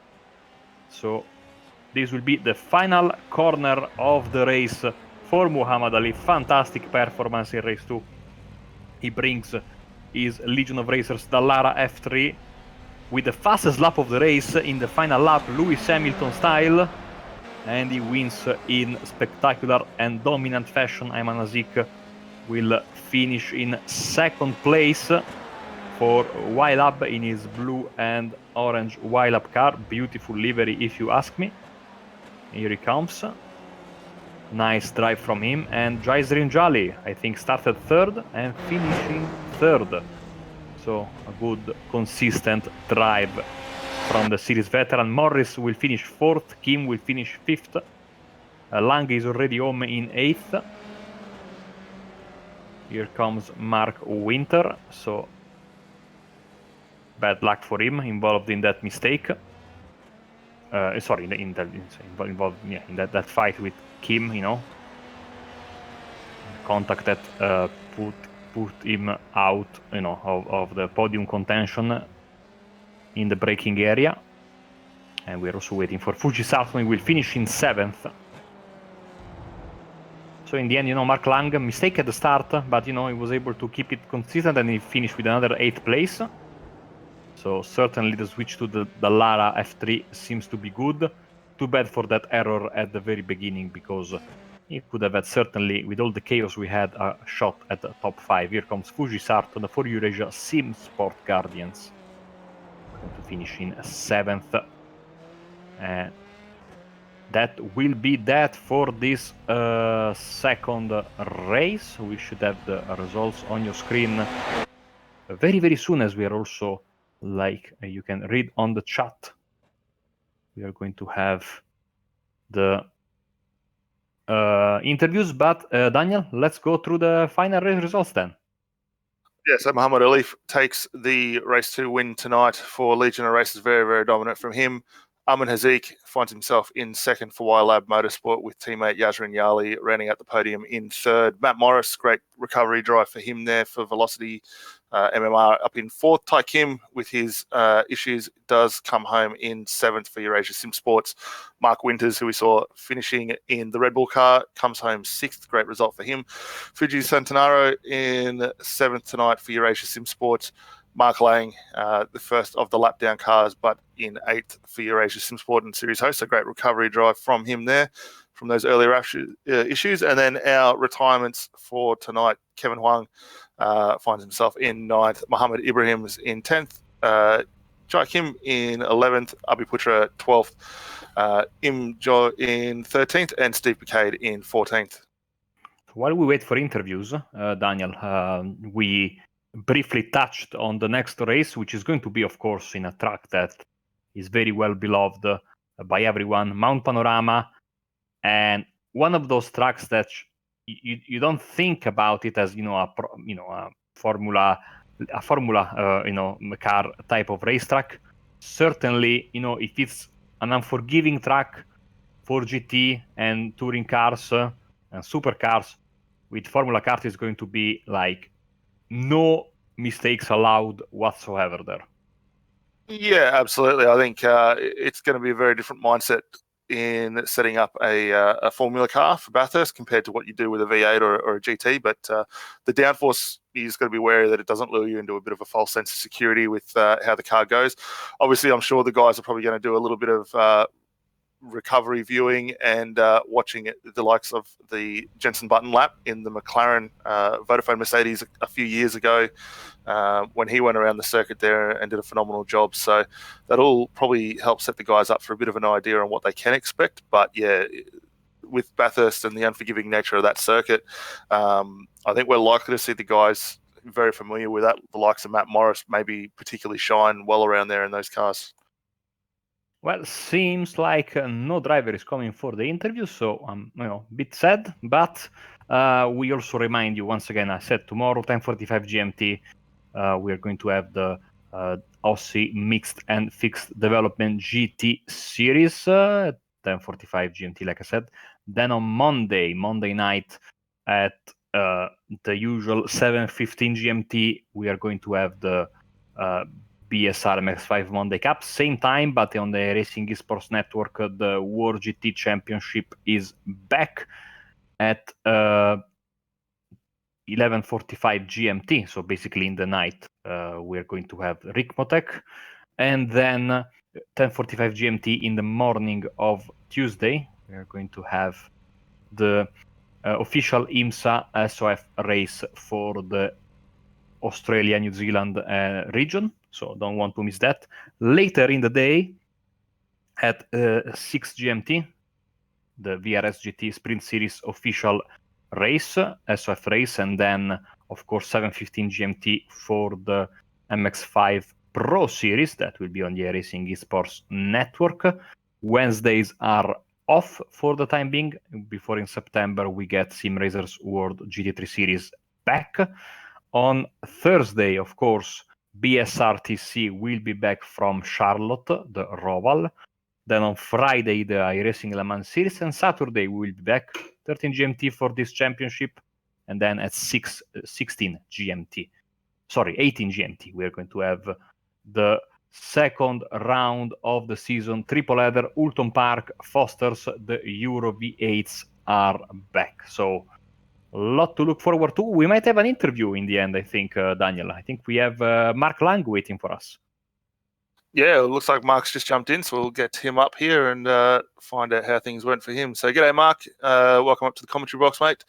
So this will be the final corner of the race for Muhammad Ali. Fantastic performance in race 2. He brings his Legion of Racers Dallara F3 with the fastest lap of the race in the final lap, Lewis Hamilton style, and he wins in spectacular and dominant fashion. Ayman Azik will finish in second place for YLab in his blue and orange YLab car. Beautiful livery, if you ask me. Here he comes. Nice drive from him. And Jaisrin Jali, I think, started third and finishing third. So a good, consistent drive from the series veteran. Morris will finish fourth. Kim will finish fifth. Lang is already home in eighth. Here comes Mark Winter. So bad luck for him, involved in that mistake. Sorry, involved in that fight with Kim, contact that put him out, of the podium contention in the braking area. And we're also waiting for Fuji Sato. He will finish in seventh. So in the end, Mark Lang, mistake at the start, but he was able to keep it consistent, and he finished with another 8th place. So certainly the switch to the Dallara F3 seems to be good. Too bad for that error at the very beginning, because he could have had, certainly, with all the chaos we had, a shot at the top 5. Here comes Fuji Sarton for Eurasia Sim Sport Guardians. Going to finish in 7th. And that will be that for this second race. We should have the results on your screen very, very soon, as we are also, like you can read on the chat, we are going to have the interviews. But Daniel, let's go through the final race results then. Yeah, so Muhammad Alif takes the race 2 win tonight for Legion of Racers. Very, very dominant from him. Ayman Azik finds himself in second for YLab Motorsport, with teammate Yasrin Yali rounding out the podium in third. Matt Morris, great recovery drive for him there for Velocity MMR, up in fourth. Tai Kim, with his issues, does come home in seventh for Eurasia Sim Sports. Mark Winters, who we saw finishing in the Red Bull car, comes home sixth. Great result for him. Fuji Santanaro in seventh tonight for Eurasia Sim Sports. Mark Lang, the first of the lap down cars, but in eighth for Eurasia Sim Sport and Series Host. A great recovery drive from him there, from those earlier issues. And then our retirements for tonight: Kevin Huang finds himself in ninth. Mohammed Ibrahim's in 10th. Jai Kim in 11th. Abhi Putra 12th. Im Jo in 13th. And Steve McCade in 14th. While we wait for interviews, Daniel, we briefly touched on the next race, which is going to be, of course, in a track that is very well beloved by everyone, Mount Panorama. And one of those tracks that you don't think about it as a formula car type of racetrack. Certainly, if it's an unforgiving track for GT and touring cars and supercars, with Formula Kart is going to be like no mistakes allowed whatsoever there. Yeah, absolutely. I think it's going to be a very different mindset in setting up a Formula car for Bathurst compared to what you do with a V8 or a GT. But the downforce, is going to be wary that it doesn't lure you into a bit of a false sense of security with how the car goes. Obviously, I'm sure the guys are probably going to do a little bit of recovery viewing and watching the likes of the Jenson Button lap in the McLaren Vodafone Mercedes a few years ago, when he went around the circuit there and did a phenomenal job. So that'll probably help set the guys up for a bit of an idea on what they can expect. But yeah, with Bathurst and the unforgiving nature of that circuit, I think we're likely to see the guys very familiar with that, the likes of Matt Morris, maybe particularly shine well around there in those cars. Well, seems like no driver is coming for the interview, so I'm a bit sad. But we also remind you once again. I said tomorrow, 10:45 GMT, we are going to have the Aussie Mixed and Fixed Development GT Series, 10:45 GMT, like I said. Then on Monday night at the usual 7:15 GMT, we are going to have the BSR MX5 Monday Cup, same time, but on the Eracing Esports Network, the World GT Championship is back at 11:45 GMT. So basically in the night, we're going to have Rick Motek, and then 10:45 GMT in the morning of Tuesday, we're going to have the official IMSA SOF race for the Australia, New Zealand region, so don't want to miss that. Later in the day, at 6 GMT, the VRS GT Sprint Series official race, SOF race, and then, of course, 7:15 GMT for the MX5 Pro Series that will be on the Eracing Esports Network. Wednesdays are off for the time being. Before in September, we get SimRacers World GT3 Series back. On Thursday, of course, BSRTC will be back from Charlotte, the Roval. Then on Friday, the iRacing Le Mans Series, and Saturday we will be back 13 GMT for this championship, and then at 18 GMT, we are going to have the second round of the season, triple header, Oulton Park, Fosters, the Euro V8s are back. So a lot to look forward to. We might have an interview in the end, I think, Daniel. I think we have Mark Lang waiting for us. Yeah, it looks like Mark's just jumped in, so we'll get him up here and find out how things went for him. So g'day, Mark. Welcome up to the commentary box, mate.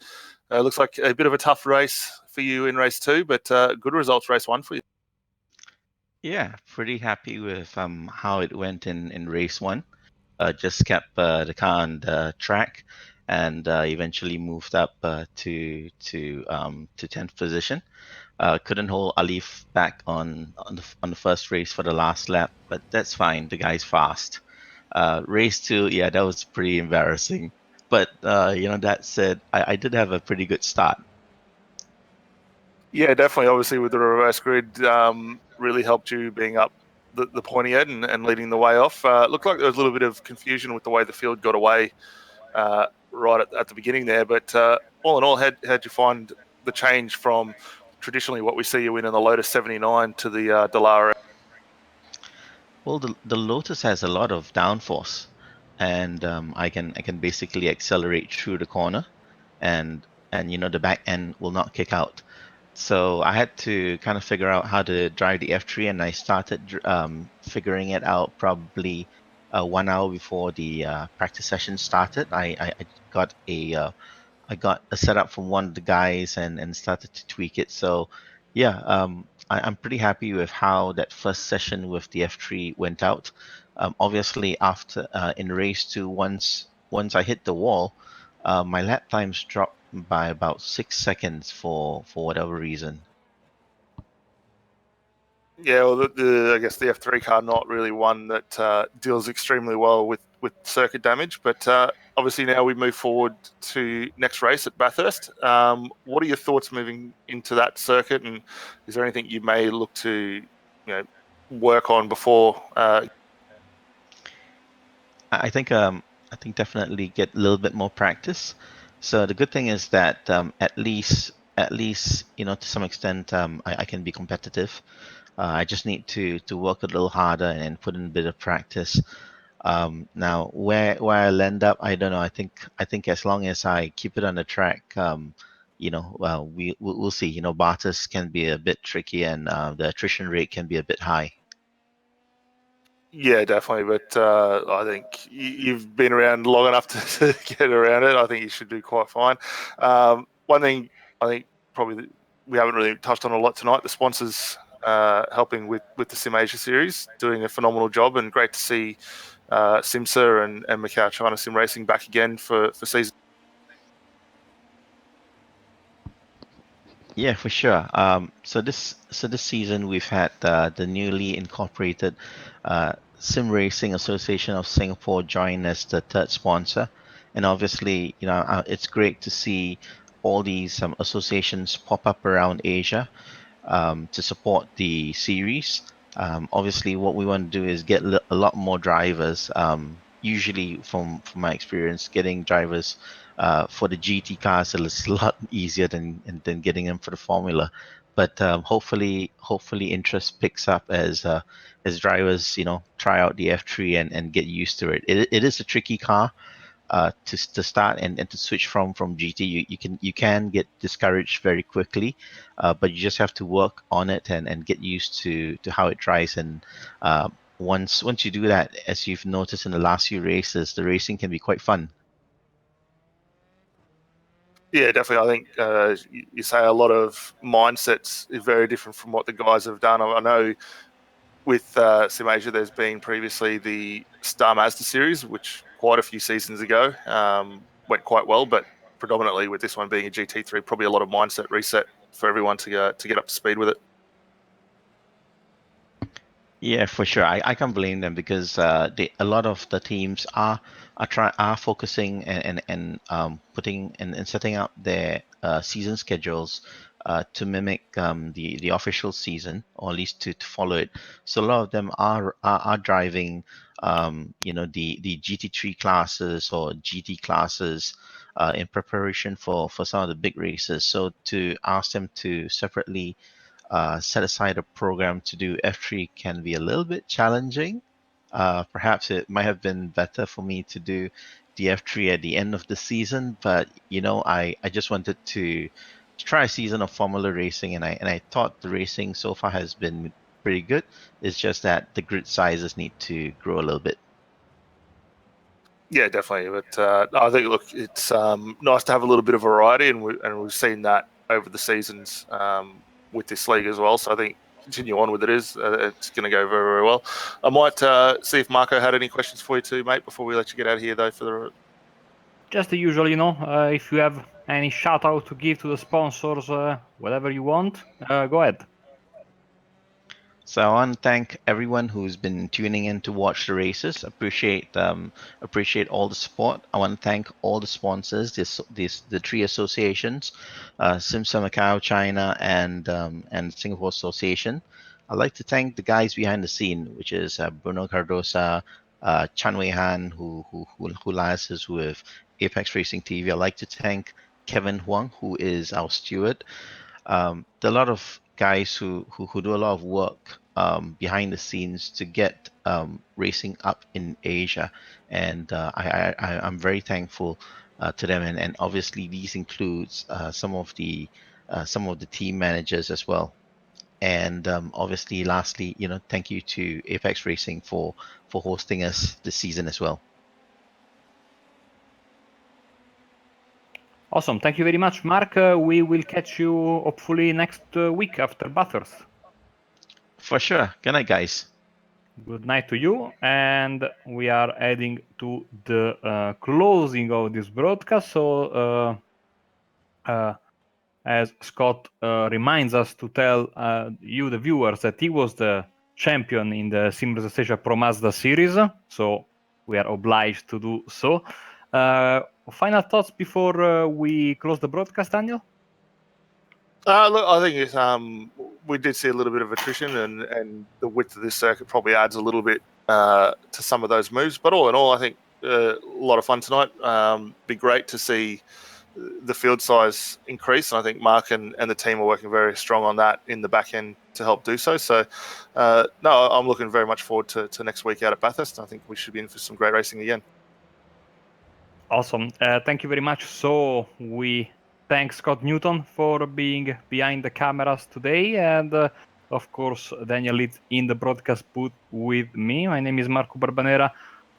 Looks like a bit of a tough race for you in race 2, but good results race 1 for you. Yeah, pretty happy with how it went in race 1. Just kept the car on the track and eventually moved up to 10th position. Couldn't hold Alif back on the first race for the last lap, but that's fine. The guy's fast. Race 2, yeah, that was pretty embarrassing. But that said, I did have a pretty good start. Yeah, definitely. Obviously, with the reverse grid, really helped you being up the pointy end and leading the way off. Looked like there was a little bit of confusion with the way the field got away right at the beginning there. But all in all, how'd you find the change from traditionally what we see you in the Lotus 79 to the Dallara? Well, the Lotus has a lot of downforce, and I can basically accelerate through the corner, and the back end will not kick out. So I had to kind of figure out how to drive the F3, and I started figuring it out probably 1 hour before the practice session started. I got a setup from one of the guys and started to tweak it. So yeah, I'm pretty happy with how that first session with the F3 went out. Obviously, after in race 2, once I hit the wall, my lap times dropped by about 6 seconds for whatever reason. Yeah, well, I guess the F3 car not really one that deals extremely well with circuit damage, but obviously now we move forward to next race at Bathurst. What are your thoughts moving into that circuit, and is there anything you may look to work on before? I think definitely get a little bit more practice. So the good thing is that at least to some extent I can be competitive. I just need to work a little harder and put in a bit of practice. Now where I'll end up, I don't know. I think as long as I keep it on the track, we'll see. Bathurst can be a bit tricky, and the attrition rate can be a bit high. Yeah, definitely. But I think you've been around long enough to get around it. I think you should do quite fine. One thing I think probably we haven't really touched on a lot tonight, the sponsors helping with the Sim Asia series, doing a phenomenal job, and great to see SIMSA and Macau-China SimRacing back again for season. Yeah, for sure. So this season we've had the newly incorporated SimRacing Association of Singapore join as the third sponsor, and obviously, it's great to see all these associations pop up around Asia to support the series. Obviously, what we want to do is get a lot more drivers. Usually, from my experience, getting drivers for the GT cars is a lot easier than getting them for the Formula. But hopefully, interest picks up as drivers, try out the F3 and get used to it. It is a tricky car to start and to switch from GT. You can get discouraged very quickly, but you just have to work on it and get used to how it drives. And once you do that, as you've noticed in the last few races, the racing can be quite fun. Yeah, definitely. I think you say a lot of mindsets is very different from what the guys have done. I know with SimAsia, there's been previously the Star Mazda series, which quite a few seasons ago went quite well, but predominantly with this one being a GT3, probably a lot of mindset reset for everyone to get up to speed with it. Yeah, for sure. I can't blame them because a lot of the teams are focusing and putting and setting up their season schedules to mimic the official season, or at least to follow it. So a lot of them are driving the GT3 classes or GT classes in preparation for some of the big races. So to ask them to separately set aside a program to do F3 can be a little bit challenging. Perhaps it might have been better for me to do the F3 at the end of the season, but I just wanted to try a season of Formula racing, and I thought the racing so far has been pretty good. It's just that the grid sizes need to grow a little bit. Yeah, definitely. But I think, look, it's nice to have a little bit of variety, and we've seen that over the seasons with this league as well. So I think continue on with it. It's going to go very, very well. I might see if Marco had any questions for you too, mate, before we let you get out of here, though. Just the usual, if you have any shout out to give to the sponsors, whatever you want, go ahead. So I want to thank everyone who's been tuning in to watch the races. Appreciate all the support. I want to thank all the sponsors, the three associations, SIMSA Macau, China, and Singapore Association. I'd like to thank the guys behind the scene, which is Bruno Cardosa, Chan Wei Han, who liaises with ApexRacingTV. I'd like to thank Kevin Huang, who is our steward. There are a lot of guys who do a lot of work behind the scenes to get racing up in Asia, and I'm very thankful to them. And obviously these includes some of the team managers as well. And obviously, lastly, thank you to Apex Racing for hosting us this season as well. Awesome. Thank you very much, Mark. We will catch you hopefully next week after Bathurst. For sure. Good night, guys. Good night to you. And we are heading to the closing of this broadcast. So, as Scott reminds us to tell you, the viewers, that he was the champion in the SimRacing Asia Pro Mazda series. So we are obliged to do so. Final thoughts before we close the broadcast, Daniel? Look, I think it's, we did see a little bit of attrition, and the width of this circuit probably adds a little bit to some of those moves. But all in all, I think a lot of fun tonight. Be great to see the field size increase, and I think Mark and the team are working very strong on that in the back end to help do so. So, no, I'm looking very much forward to next week out at Bathurst. I think we should be in for some great racing again. Awesome. Thank you very much. So we thank Scott Newton for being behind the cameras today, and of course, Daniel is in the broadcast booth with me. My name is Marco Barbanera.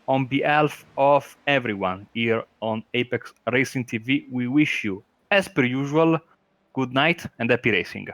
On behalf of everyone here on Apex Racing TV, we wish you, as per usual, good night and happy racing.